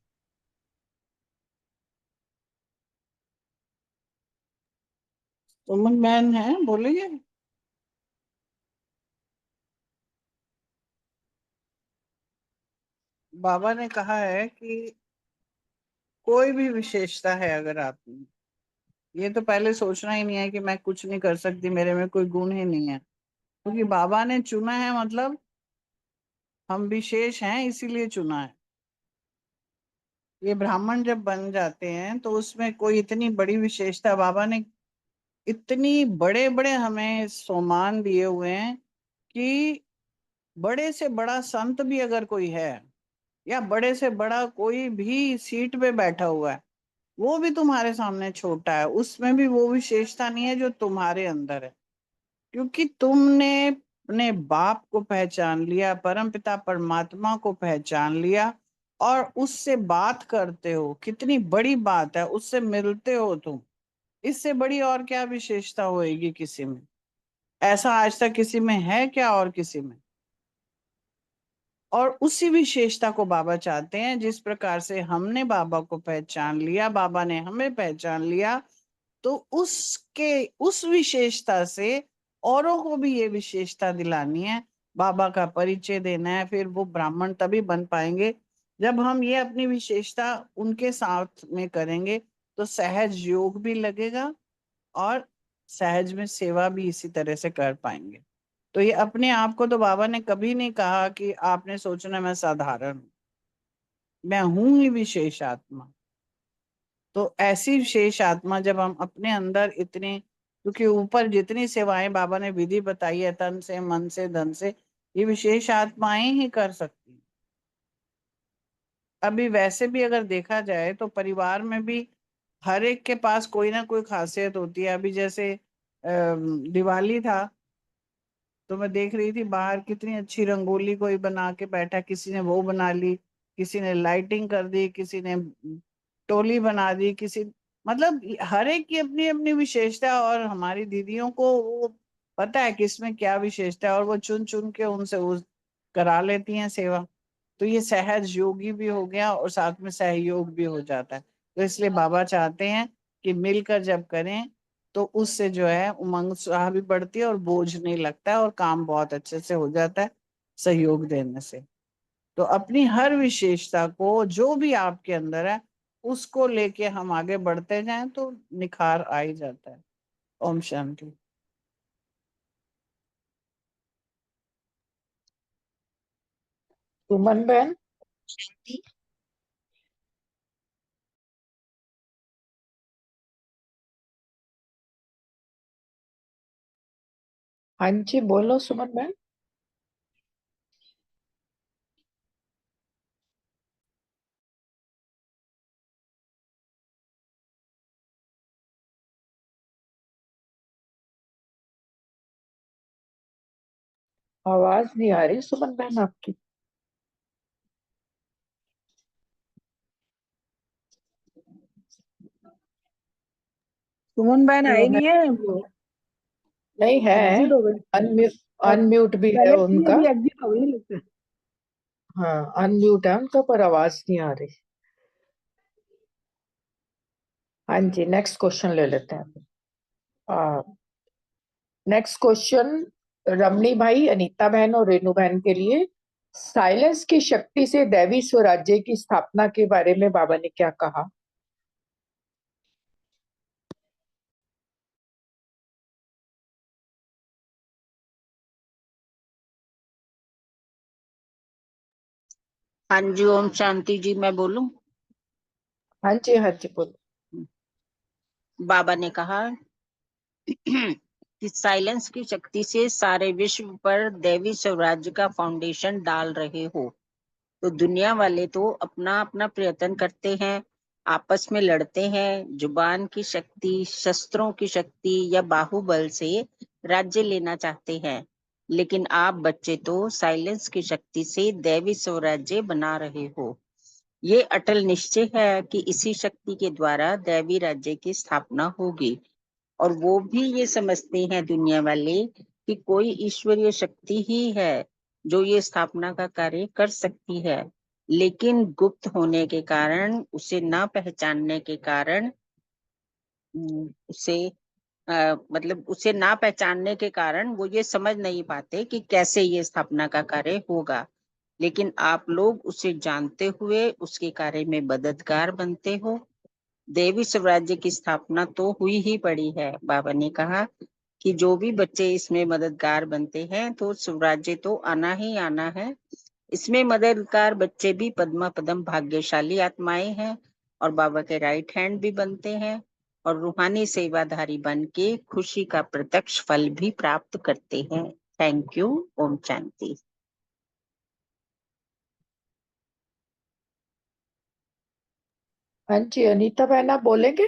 सुमन बहन है, बोलेंगे? बाबा ने कहा है कि कोई भी विशेषता है अगर आप में, ये तो पहले सोचना ही नहीं है कि मैं कुछ नहीं कर सकती, मेरे में कोई गुण ही नहीं है, क्योंकि बाबा ने चुना है, मतलब हम विशेष हैं इसीलिए चुना है। ये ब्राह्मण जब बन जाते हैं तो उसमें कोई इतनी बड़ी विशेषता, बाबा ने इतनी बड़े बड़े हमें सोमान दिए हुए हैं कि बड़े से बड़ा संत भी अगर कोई है या बड़े से बड़ा कोई भी सीट पे बैठा हुआ है, वो भी तुम्हारे सामने छोटा है, उसमें भी वो विशेषता नहीं है जो तुम्हारे अंदर है। क्योंकि तुमने अपने बाप को पहचान लिया, परमपिता परमात्मा को पहचान लिया और उससे बात करते हो, कितनी बड़ी बात है, उससे मिलते हो तुम। इससे बड़ी और क्या विशेषता होएगी किसी में? ऐसा आज तक किसी में है क्या और किसी में? और उसी विशेषता को बाबा चाहते हैं, जिस प्रकार से हमने बाबा को पहचान लिया, बाबा ने हमें पहचान लिया, तो उसके उस विशेषता से औरों को भी ये विशेषता दिलानी है, बाबा का परिचय देना है। फिर वो ब्राह्मण तभी बन पाएंगे जब हम ये अपनी विशेषता उनके साथ में करेंगे, तो सहज योग भी लगेगा और सहज में सेवा भी इसी तरह से कर पाएंगे। तो ये अपने आप को तो बाबा ने कभी नहीं कहा कि आपने सोचना मैं साधारण हूं, मैं हूं ही विशेष आत्मा। तो ऐसी विशेष आत्मा जब हम अपने अंदर इतने, क्योंकि ऊपर जितनी सेवाएं बाबा ने विधि बताई है, तन से, मन से, धन से, ये विशेष आत्माएं ही कर सकती हैं। अभी वैसे भी अगर देखा जाए तो परिवार में भी हर एक के पास कोई ना कोई खासियत होती है। अभी जैसे दिवाली था तो मैं देख रही थी बाहर कितनी अच्छी रंगोली कोई बना के बैठा, किसी ने वो बना ली, किसी ने लाइटिंग कर दी, किसी ने टोली बना दी, किसी, मतलब हर एक की अपनी अपनी विशेषता है। और हमारी दीदियों को वो पता है कि इसमें क्या विशेषता है और वो चुन चुन के उनसे उस करा लेती हैं सेवा। तो ये सहज योगी भी हो गया और साथ में सहयोग भी हो जाता है। तो इसलिए बाबा चाहते हैं कि मिलकर जब करें तो उससे जो है उमंग उत्साह भी बढ़ती है और बोझ नहीं लगता है और काम बहुत अच्छे से हो जाता है सहयोग देने से। तो अपनी हर विशेषता को जो भी आपके अंदर है उसको लेके हम आगे बढ़ते जाएं तो निखार आ ही जाता है। ओम शांति। सुमन बहन। हाँ जी, बोलो सुमन मैम। आवाज नहीं आ रही सुमन बहन आपकी। सुमन बहन आई तो नहीं है, वो नहीं है। एग्जिट हो गई। अनम्यूट भी है पहले थी, उनका। अभी एग्जिट हो गई लगता है। हाँ, अनम्यूट है उनका, पर आवाज नहीं आ रही। हाँ जी, नेक्स्ट क्वेश्चन ले लेते हैं। नेक्स्ट क्वेश्चन रमणी भाई, अनीता बहन और रेनू बहन के लिए। साइलेंस की शक्ति से दैवी स्वराज्य की स्थापना के बारे में बाबा ने क्या कहा? हाँ जी, ओम शांति जी। मैं बोलूं? हाँ जी, हाँ जी, बोलो। बाबा ने कहा कि साइलेंस की शक्ति से सारे विश्व पर दैवी स्वराज्य का फाउंडेशन डाल रहे हो। तो दुनिया वाले तो अपना अपना प्रयत्न करते हैं, आपस में लड़ते हैं, जुबान की शक्ति, शस्त्रों की शक्ति या बाहुबल से राज्य लेना चाहते हैं। लेकिन आप बच्चे तो साइलेंस की शक्ति से दैवी स्वराज्य बना रहे हो। ये अटल निश्चय है कि इसी शक्ति के द्वारा दैवी राज्य की स्थापना होगी। और वो भी ये समझते हैं दुनिया वाले कि कोई ईश्वरीय शक्ति ही है जो ये स्थापना का कार्य कर सकती है। लेकिन गुप्त होने के कारण, उसे ना पहचानने के कारण, उसे मतलब उसे ना पहचानने के कारण वो ये समझ नहीं पाते कि कैसे ये स्थापना का कार्य होगा। लेकिन आप लोग उसे जानते हुए उसके कार्य में मददगार बनते हो। देवी स्वराज्य की स्थापना तो हुई ही पड़ी है। बाबा ने कहा कि जो भी बच्चे इसमें मददगार बनते हैं तो स्वराज्य तो आना ही आना है। इसमें मददगार बच्चे भी पद्मा पदम भाग्यशाली आत्माएं हैं और बाबा के राइट हैंड भी बनते हैं और रूहानी सेवाधारी बन के खुशी का प्रत्यक्ष फल भी प्राप्त करते हैं। Thank you. ओम शांति। हाँ जी, अनीता बहन आप बोलेंगे?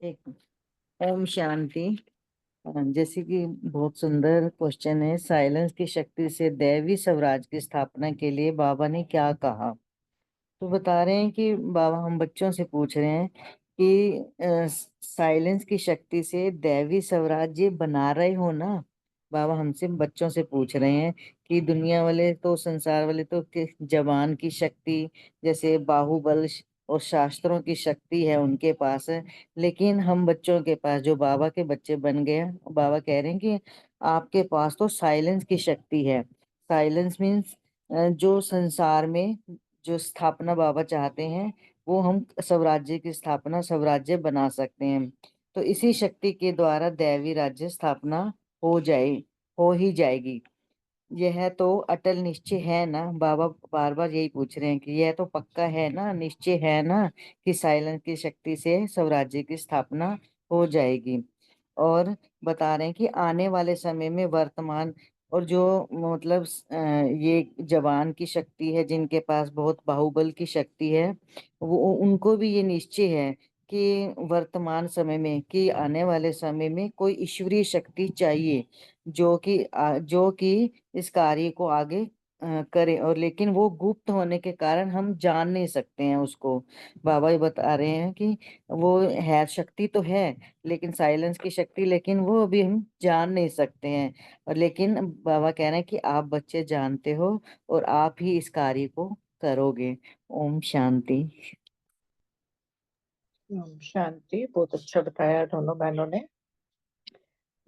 एक ओम शांति। जैसे कि बहुत सुंदर क्वेश्चन है, साइलेंस की शक्ति से दैवी स्वराज की स्थापना के लिए बाबा ने क्या कहा। तो बता रहे हैं कि बाबा हम बच्चों से पूछ रहे हैं कि साइलेंस की शक्ति से दैवी स्वराज्य बना रहे हो ना। बाबा हमसे बच्चों से पूछ रहे हैं कि दुनिया वाले तो, संसार वाले तो जबान की शक्ति जैसे बाहुबल और शास्त्रों की शक्ति है उनके पास है, लेकिन हम बच्चों के पास जो बाबा के बच्चे बन गए हैं, बाबा कह रहे हैं कि आपके पास तो साइलेंस की शक्ति है। साइलेंस मीन्स जो संसार में जो स्थापना बाबा चाहते हैं वो हम स्वराज्य की स्थापना, स्वराज्य बना सकते हैं। तो इसी शक्ति के द्वारा दैवी राज्य स्थापना हो जाए, हो ही जाएगी। यह तो अटल निश्चय है ना। बाबा बार बार यही पूछ रहे हैं कि यह तो पक्का है ना, निश्चय है ना कि साइलेंस की शक्ति से स्वराज्य की स्थापना हो जाएगी। और बता रहे हैं कि आने वाले समय में वर्तमान और जो मतलब ये जवान की शक्ति है जिनके पास बहुत बाहुबल की शक्ति है, वो उनको भी ये निश्चय है कि वर्तमान समय में कि आने वाले समय में कोई ईश्वरीय शक्ति चाहिए जो कि इस कार्य को आगे करे। और लेकिन वो गुप्त होने के कारण हम जान नहीं सकते हैं उसको। बाबा ये बता रहे हैं कि वो है, शक्ति तो है लेकिन साइलेंस की शक्ति, लेकिन वो अभी हम जान नहीं सकते हैं। और लेकिन बाबा कह रहे हैं कि आप बच्चे जानते हो और आप ही इस कार्य को करोगे। ओम शांति। ओम शांति। बहुत अच्छा बताया दोनों बहनों ने।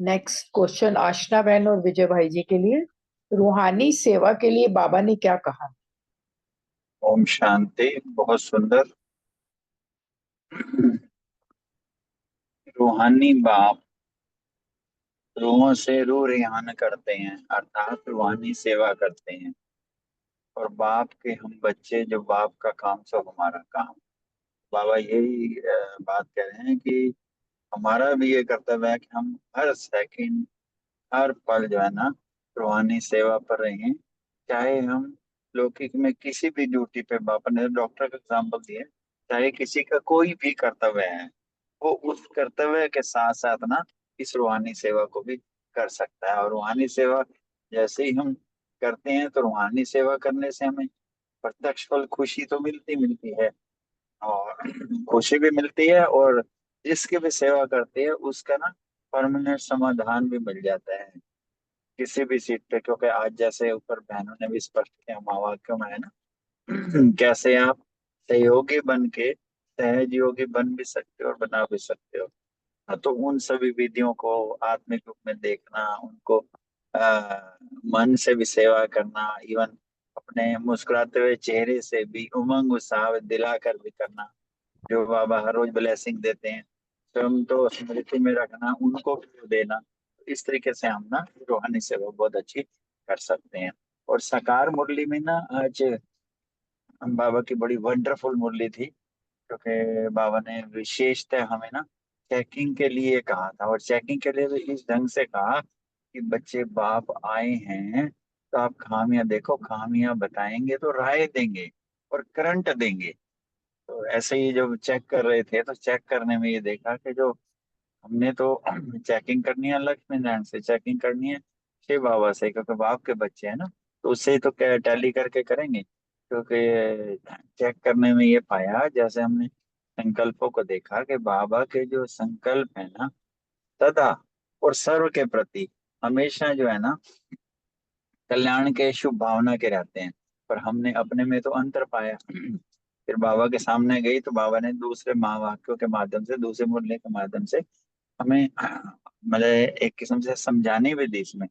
नेक्स्ट क्वेश्चन आशना बहन और विजय भाई जी के लिए। रूहानी सेवा के लिए बाबा ने क्या कहा? ओम शांति। बहुत सुंदर। रूहानी बाप रूहों से रूह रिहान करते हैं, अर्थात रूहानी सेवा करते हैं। और बाप के हम बच्चे, जो बाप का काम सब हमारा काम। बाबा यही बात कह रहे हैं कि हमारा भी ये कर्तव्य है कि हम हर सेकंड हर पल जो है ना रूहानी सेवा पर रहें। चाहे हम लौकिक में किसी भी ड्यूटी पे, बाबा ने डॉक्टर का एग्जाम्पल दिया, चाहे किसी का कोई भी कर्तव्य है, वो उस कर्तव्य के साथ साथ ना इस रूहानी सेवा को भी कर सकता है। और रूहानी सेवा जैसे ही हम करते हैं तो रूहानी सेवा करने से हमें प्रत्यक्ष फल खुशी तो मिलती है, और खुशी भी मिलती है, और जिसकी भी सेवा करती है उसका ना परमानेंट समाधान भी मिल जाता है किसी भी सीट पे। क्योंकि आज जैसे ऊपर बहनों ने भी स्पष्ट किया महावाक्यों में है ना, कैसे आप सहयोगी बन के सहज योगी बन भी सकते हो और बना भी सकते हो। हाँ, तो उन सभी विधियों को आत्मिक रूप में देखना, उनको मन से भी सेवा करना, इवन अपने मुस्कुराते हुए चेहरे से भी उमंग उत्साह दिलाकर भी करना, जो बाबा हर रोज ब्लेसिंग देते हैं, स्वयं तो स्मृति में रखना, उनको भी देना। इस तरीके से हम ना रूहानी सेवा बहुत अच्छी कर सकते हैं। और साकार मुरली में ना आज हम बाबा की बड़ी वंडरफुल मुरली थी, क्योंकि बाबा ने विशेषतः हमें ना चेकिंग के लिए कहा था, और चेकिंग के लिए भी इस ढंग से कहा कि बच्चे बाप आए हैं तो आप खामियां देखो, खामियां बताएंगे तो राय देंगे और करंट देंगे। तो ऐसे ही जब चेक कर रहे थे तो चेक करने में ये देखा कि जो हमने तो चेकिंग करनी है लक्ष्मी नारायण से, चेकिंग करनी है शिव बाबा से, क्योंकि बाप के बच्चे हैं ना, तो उससे ही तो क्या टैली करके करेंगे। क्योंकि चेक करने में ये पाया, जैसे हमने संकल्पों को देखा कि बाबा के जो संकल्प है ना सदा और सर्व के प्रति हमेशा जो है ना कल्याण के शुभ भावना के रहते हैं। पर हमने अपने में तो अंतर पाया। फिर बाबा के सामने गई तो बाबा ने दूसरे महावाक्यों के माध्यम से, दूसरे मुरली के माध्यम से हमें मतलब एक किस्म से समझानी भी दी। इसमें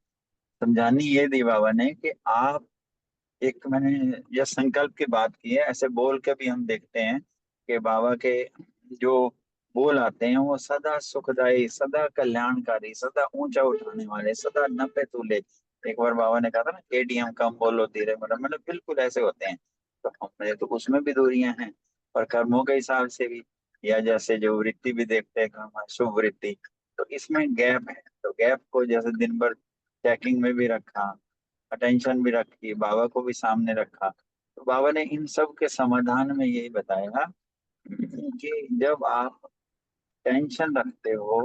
समझानी ये दी बाबा ने कि आप एक, मैंने यह संकल्प की बात की है, ऐसे बोल के भी हम देखते हैं कि बाबा के जो बोल आते हैं वो सदा सुखदायी, सदा कल्याणकारी, सदा ऊंचा उठाने वाले, सदा नपे तुले। एक बार बाबा ने कहा था ना, एडीएम कम बोलो धीरे, मतलब बिल्कुल ऐसे होते हैं। तो हमने तो उसमें भी दूरियां हैं, और कर्मों के हिसाब से भी, या जैसे जो वृत्ति भी देखते हैं हम, शुभ वृत्ति, तो इसमें गैप है। तो गैप को जैसे दिन भर चेकिंग में भी रखा, अटेंशन भी रखी, बाबा को भी सामने रखा, तो बाबा ने इन सब के समाधान में यही बताया कि जब आप टेंशन रखते हो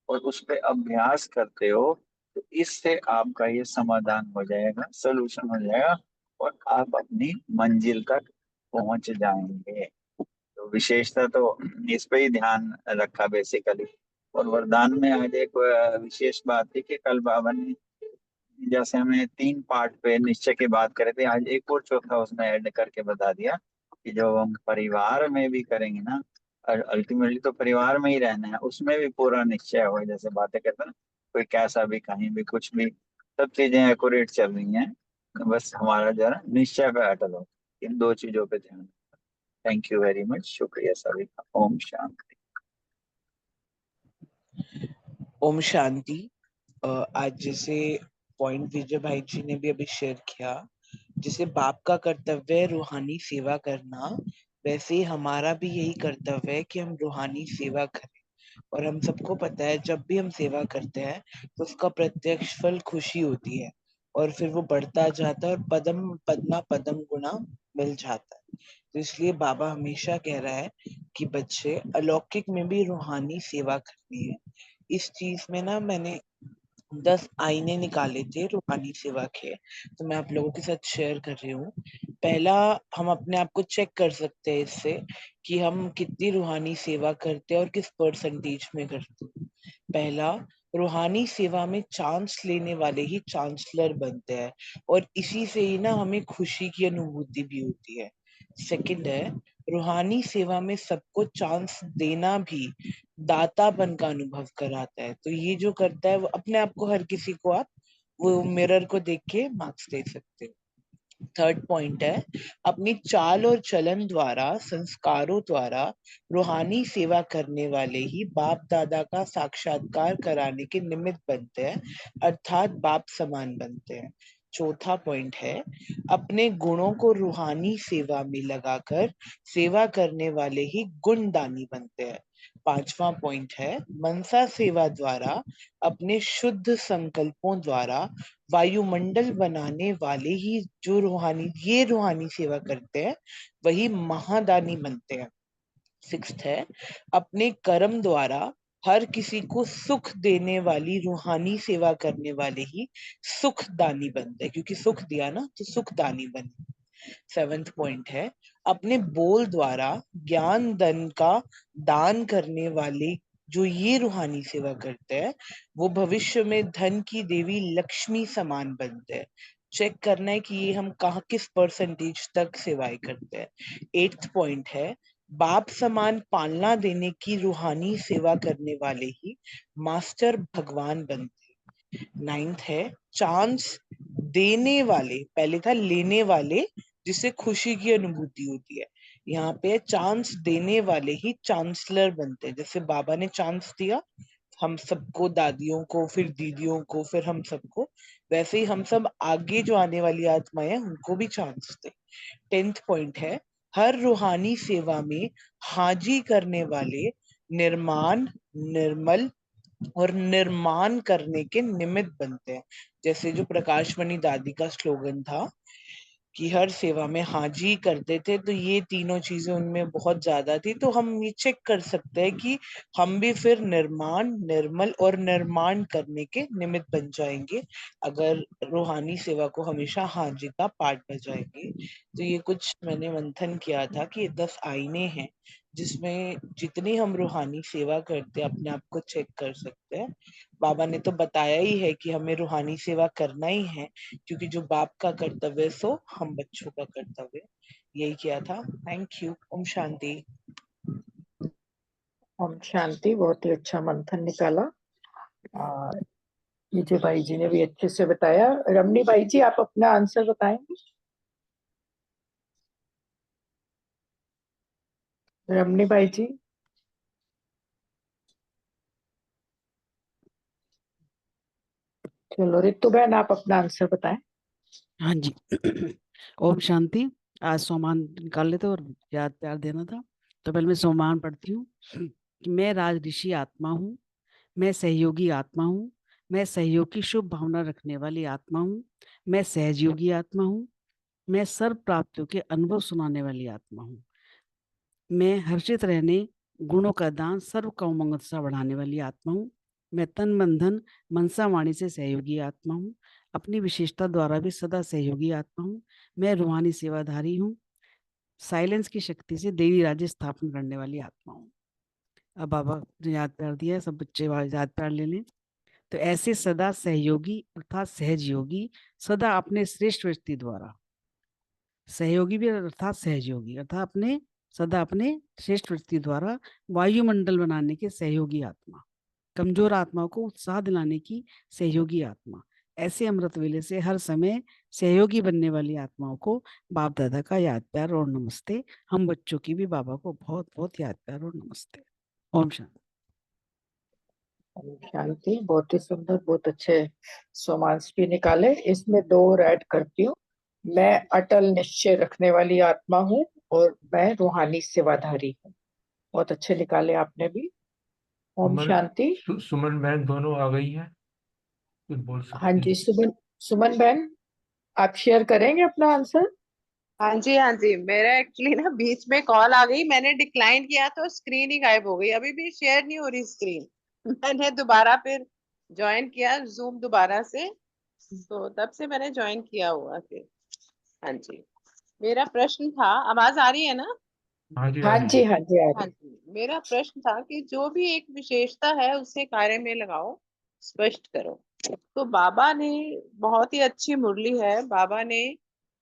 और उस पे अभ्यास करते हो तो इससे आपका ये समाधान हो जाएगा, सोल्यूशन हो जाएगा, और आप अपनी मंजिल तक पहुंच जाएंगे। तो विशेषता तो इस पे ही ध्यान रखा बेसिकली। और वरदान में आज एक विशेष बात थी कि कल बाबा ने जैसे हमें 3 पार्ट पे निश्चय की बात करे थे, आज एक और चौथा उसमें ऐड करके बता दिया कि जो हम परिवार में भी करेंगे ना, अल्टीमेटली तो परिवार में ही रहना है, उसमें भी पूरा निश्चय हो। जैसे बातें करते हैं ना, कोई कैसा भी कहीं भी कुछ भी, सब चीजें एक्यूरेट चल रही हैं, बस हमारा जो है ना निश्चय पे अटल हो, इन 2 चीजों पे ध्यान। थैंक यू वेरी मच, शुक्रिया सभी का। ओम शांति। ओम शांति। आज जैसे पॉइंट विजय भाई जी ने भी अभी शेयर किया, जैसे बाप का कर्तव्य है रूहानी सेवा करना, वैसे ही हमारा भी यही कर्तव्य है कि हम रूहानी सेवा करें। और हम सबको पता है जब भी हम सेवा करते हैं तो उसका प्रत्यक्ष फल खुशी होती है, और फिर वो बढ़ता जाता है और पदम पद्मा पदम गुना मिल जाता है। तो इसलिए बाबा हमेशा कह रहा है कि बच्चे अलौकिक में भी रूहानी सेवा करनी है। इस चीज में ना मैंने 10 आईने निकाले थे रूहानी सेवा के, तो मैं आप लोगों के साथ शेयर कर रही हूँ। पहला, हम अपने आप को चेक कर सकते हैं इससे कि हम कितनी रूहानी सेवा करते हैं और किस परसेंटेज में करते हैं। पहला, रूहानी सेवा में चांस लेने वाले ही चांसलर बनते हैं, और इसी से ही ना हमें खुशी की अनुभूति भी होती है। सेकंड है, रूहानी सेवा में सबको चांस देना भी दातापन का अनुभव कराता है। तो ये जो करता है वो अपने आप को, हर किसी को आप वो मिरर को देख के मार्क्स दे सकते हो। थर्ड पॉइंट है, अपनी चाल और चलन द्वारा, संस्कारों द्वारा रूहानी सेवा करने वाले ही बाप दादा का साक्षात्कार कराने के निमित्त बनते हैं, अर्थात बाप समान बनते हैं। चौथा पॉइंट है, अपने गुणों को रूहानी सेवा में लगाकर सेवा करने वाले ही गुणदानी बनते हैं। 5वां पॉइंट है, मनसा सेवा द्वारा अपने शुद्ध संकल्पों द्वारा वायुमंडल बनाने वाले ही जो रूहानी सेवा करते हैं वही महादानी बनते हैं। 6th है, अपने कर्म द्वारा हर किसी को सुख देने वाली रूहानी सेवा करने वाले ही सुखदानी बनते हैं, क्योंकि सुख दिया ना तो सुखदानी बने। 7th पॉइंट है, अपने बोल द्वारा ज्ञान धन का दान करने वाले जो ये रूहानी सेवा करते हैं वो भविष्य में धन की देवी लक्ष्मी समान बनते हैं। चेक करना है कि ये हम कहाँ किस परसेंटेज तक सेवाएं करते हैं। 8th पॉइंट है, बाप समान पालना देने की रूहानी सेवा करने वाले ही मास्टर भगवान बनते। 9th है, चांस देने वाले, पहले था लेने वाले जिससे खुशी की अनुभूति होती है, यहाँ पे चांस देने वाले ही चांसलर बनते हैं। जैसे बाबा ने चांस दिया हम सबको, दादियों को, फिर दीदियों को, फिर हम सबको, वैसे ही हम सब आगे जो आने वाली आत्माएं हैं उनको भी चांस दे। 10th पॉइंट है, हर रूहानी सेवा में हाजी करने वाले निर्माण, निर्मल और निर्माण करने के निमित्त बनते हैं। जैसे जो प्रकाशमणि दादी का स्लोगन था कि हर सेवा में हाजी करते थे, तो ये तीनों चीजें उनमें बहुत ज्यादा थी। तो हम ये चेक कर सकते हैं कि हम भी फिर निर्माण, निर्मल और निर्माण करने के निमित्त बन जाएंगे अगर रूहानी सेवा को हमेशा हाजी का पाठ बजाएंगे। तो ये कुछ मैंने मंथन किया था कि 10 आईने हैं जिसमें जितनी हम रूहानी सेवा करते हैं अपने आप को चेक कर सकते हैं। बाबा ने तो बताया ही है कि हमें रूहानी सेवा करना ही है, क्योंकि जो बाप का कर्तव्य सो हम बच्चों का कर्तव्य। यही किया था। Thank you. ओम शांति। ओम शांति। बहुत ही अच्छा मंथन निकाला। विजय भाई जी ने भी अच्छे से बताया। रमणी भाई जी आप अपना आंसर बताएंगे? रमणी भाई जी। चलो रितु बहन आप अपना आंसर बताएं। हाँ जी। ओम शांति। आज सोमान निकाल लेते और याद प्यार देना था, तो पहले मैं सोमान पढ़ती हूँ कि मैं राज ऋषि आत्मा हूँ, मैं सहयोगी आत्मा हूँ, मैं सहयोग की शुभ भावना रखने वाली आत्मा हूँ, मैं सहजयोगी आत्मा हूँ, मैं सर्व प्राप्तियों के अनुभव सुनाने वाली आत्मा हूँ, मैं हर्षित रहने, गुणों का दान, सर्व का उमंगता बढ़ाने वाली आत्मा हूँ, मैं तन मन धन मनसा वाणी से सहयोगी आत्मा हूँ, अपनी विशेषता द्वारा भी सदा सहयोगी आत्मा हूँ, मैं रूहानी सेवाधारी हूँ, साइलेंस की शक्ति से देवी राज्य स्थापन करने वाली आत्मा हूँ। अब बाबा ने याद प्यार दिया है, सब बच्चे याद प्यार ले लें। तो ऐसे सदा सहयोगी अर्थात सहज योगी, सदा अपने श्रेष्ठ व्यक्ति द्वारा, सहयोगी भी अर्थात सहयोगी अर्थात अपने सदा अपने श्रेष्ठ व्यक्ति द्वारा वायुमंडल बनाने के सहयोगी आत्मा, कमजोर आत्माओं को उत्साह दिलाने की सहयोगी आत्मा, ऐसे अमृत वेले से हर समय सहयोगी बनने वाली आत्माओं को बाप दादा का याद प्यार और नमस्ते। हम बच्चों की भी बाबा को बहुत बहुत याद प्यार और नमस्ते। ओम शांति। ओम शांति। बहुत ही सुंदर, बहुत अच्छे सोमांश भी निकाले। इसमें 2 और ऐड करती हूँ। मैं अटल निश्चय रखने वाली आत्मा हूँ और मैं रूहानी सेवाधारी हूँ। बहुत अच्छे निकाले आपने भी। ओम शांति। सुमन बहन दोनों आ गई हैं, कुछ बोल सकते हाँ जी सुमन, सुमन बहन आप शेयर करेंगे अपना आंसर? हाँ जी, मेरा एक्चुअली ना बीच में कॉल आ गई, मैंने डिक्लाइन किया तो स्क्रीन ही गायब हो गई, अभी भी शेयर नहीं हो रही स्क्रीन। मैंने दोबारा फिर ज्वाइन किया जूम दोबारा से, तो तब से मैंने ज्वाइन किया हुआ फिर। हाँ जी, मेरा प्रश्न था, आवाज आ रही है ना? हाँ जी हाँ जी हाँ जी आ हाँ रही। जी, मेरा प्रश्न था कि जो भी एक विशेषता है उसे कार्य में लगाओ, स्पष्ट करो। तो बाबा ने, बहुत ही अच्छी मुरली है, बाबा ने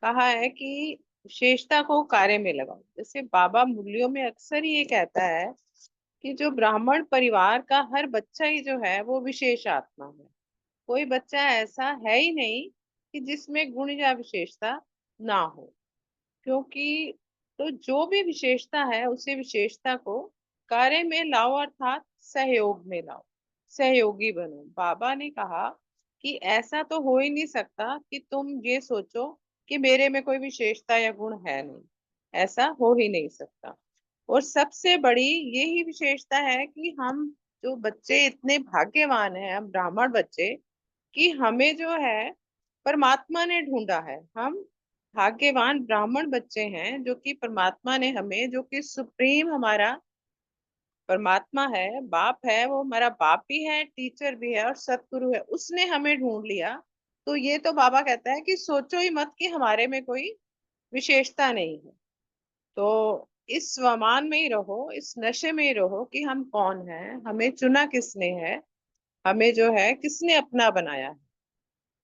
कहा है कि विशेषता को कार्य में लगाओ। जैसे बाबा मुरलियों में अक्सर ये कहता है कि जो ब्राह्मण परिवार का हर बच्चा ही जो है वो विशेष आत्मा है। कोई बच्चा ऐसा है ही नहीं कि जिसमें गुण या विशेषता ना हो, क्योंकि तो जो भी विशेषता है उसे विशेषता को कार्य में लाओ, अर्थात सहयोग में लाओ, सहयोगी बनो। बाबा ने कहा कि ऐसा तो हो ही नहीं सकता कि तुम ये सोचो कि मेरे में कोई विशेषता या गुण है नहीं, ऐसा हो ही नहीं सकता। और सबसे बड़ी यही विशेषता है कि हम जो बच्चे इतने भाग्यवान हैं, हम ब्राह्मण बच्चे, कि हमें जो है परमात्मा ने ढूंढा है। हम भाग्यवान ब्राह्मण बच्चे हैं जो कि परमात्मा ने हमें, जो कि सुप्रीम हमारा परमात्मा है, बाप है, वो हमारा बाप भी है, टीचर भी है और सतगुरु है, उसने हमें ढूंढ लिया। तो ये तो बाबा कहता है कि सोचो ही मत कि हमारे में कोई विशेषता नहीं है। तो इस स्वमान में ही रहो, इस नशे में ही रहो कि हम कौन हैं, हमें चुना किसने है, हमें जो है किसने अपना बनाया है।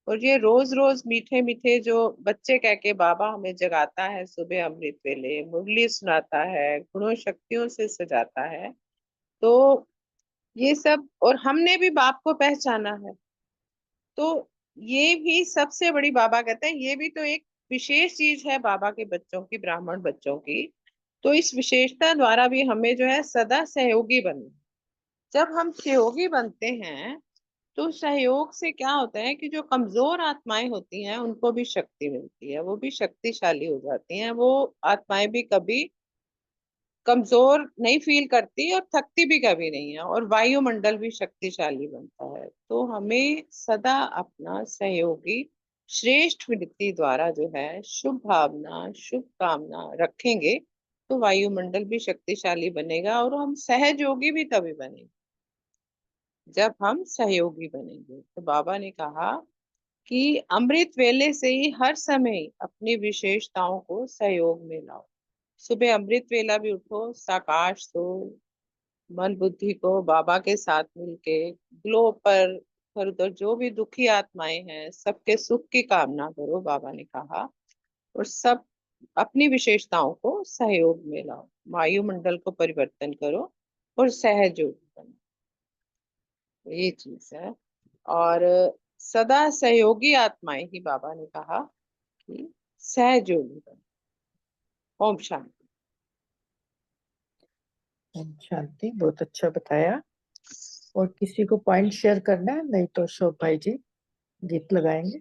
और ये रोज रोज मीठे मीठे जो बच्चे कह के बाबा हमें जगाता है, सुबह अमृत वेले मुरली सुनाता है, गुणों शक्तियों से सजाता है, तो ये सब, और हमने भी बाप को पहचाना है, तो ये भी सबसे बड़ी, बाबा कहते हैं ये भी तो एक विशेष चीज है बाबा के बच्चों की, ब्राह्मण बच्चों की। तो इस विशेषता द्वारा भी हमें जो है सदा सहयोगी बनना। जब हम सहयोगी बनते हैं तो सहयोग से क्या होता है कि जो कमजोर आत्माएं होती हैं उनको भी शक्ति मिलती है, वो भी शक्तिशाली हो जाती हैं। वो आत्माएं भी कभी कमजोर नहीं फील करती और थकती भी कभी नहीं है, और वायुमंडल भी शक्तिशाली बनता है। तो हमें सदा अपना सहयोगी श्रेष्ठ वृत्ति द्वारा जो है शुभ भावना शुभ कामना रखेंगे तो वायुमंडल भी शक्तिशाली बनेगा, और हम सहयोगी भी तभी बनेंगे जब हम सहयोगी बनेंगे। तो बाबा ने कहा कि अमृत वेले से ही हर समय अपनी विशेषताओं को सहयोग में लाओ। सुबह अमृत वेला भी उठो, साकाश दो, मन बुद्धि को बाबा के साथ मिलके ग्लो पर इधर उधर जो भी दुखी आत्माएं हैं सबके सुख की कामना करो, बाबा ने कहा। और सब अपनी विशेषताओं को सहयोग में लाओ, वायुमंडल को परिवर्तन करो और सहयोगी बनो, ये चीज है। और सदा सहयोगी आत्माएं ही, बाबा ने कहा कि सहयोगी बनो। ओम शांति। ओम शांति, बहुत अच्छा बताया। और किसी को पॉइंट शेयर करना है? नहीं तो अशोक भाई जी गीत लगाएंगे।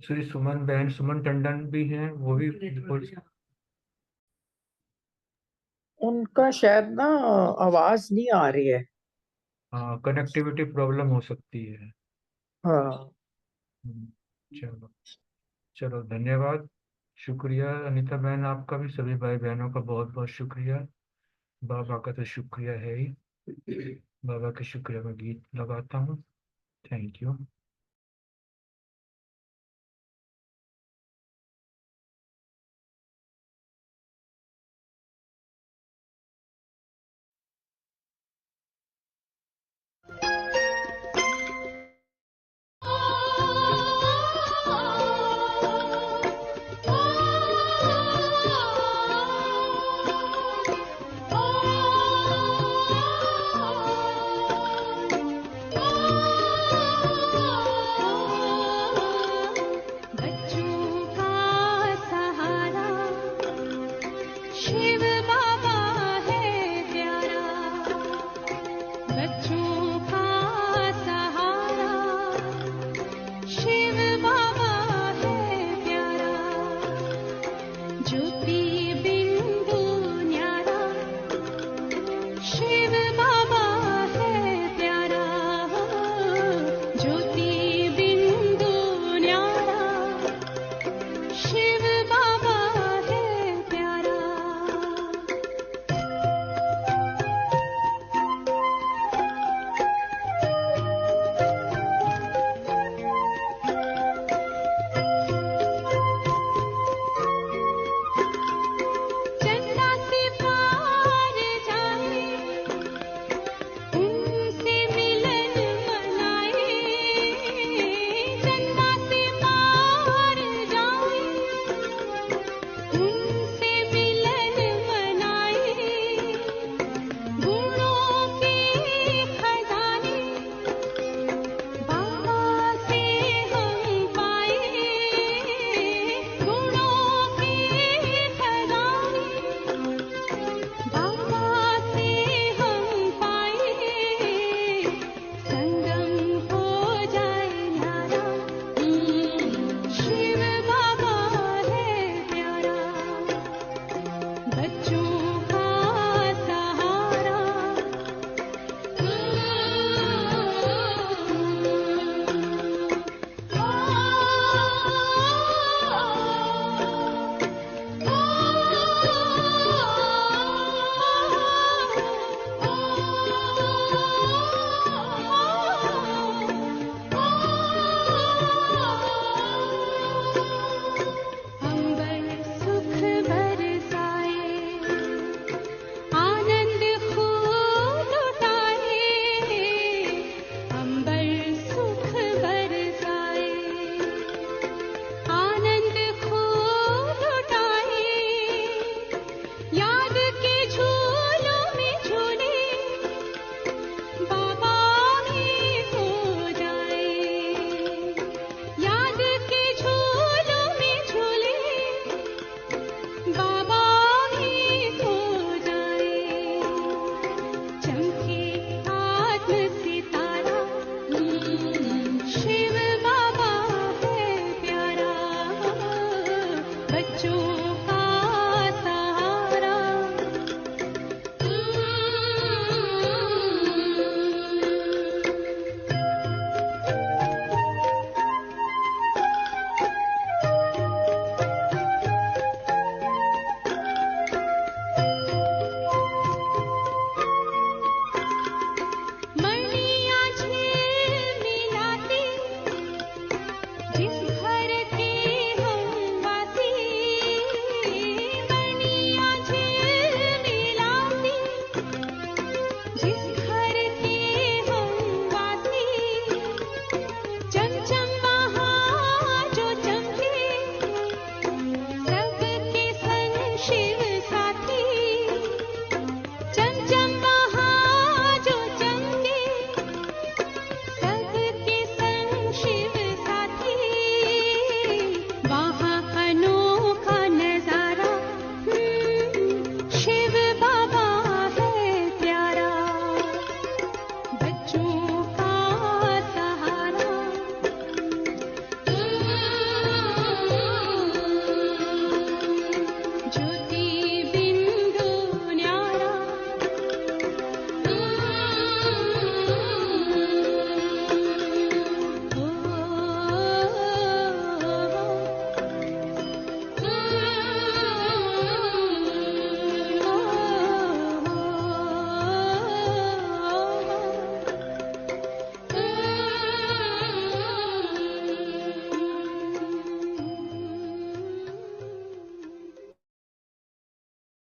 श्री सुमन बहन, सुमन टंडन भी हैं, वो भी उनका शायद ना आवाज नहीं आ रही है। हाँ, कनेक्टिविटी प्रॉब्लम हो सकती है। हाँ, चलो चलो, धन्यवाद, शुक्रिया अनीता बहन, आपका भी, सभी भाई बहनों का बहुत बहुत शुक्रिया। बाबा का तो शुक्रिया है ही, बाबा के शुक्रिया में गीत लगाता हूँ। Thank you. ज्योति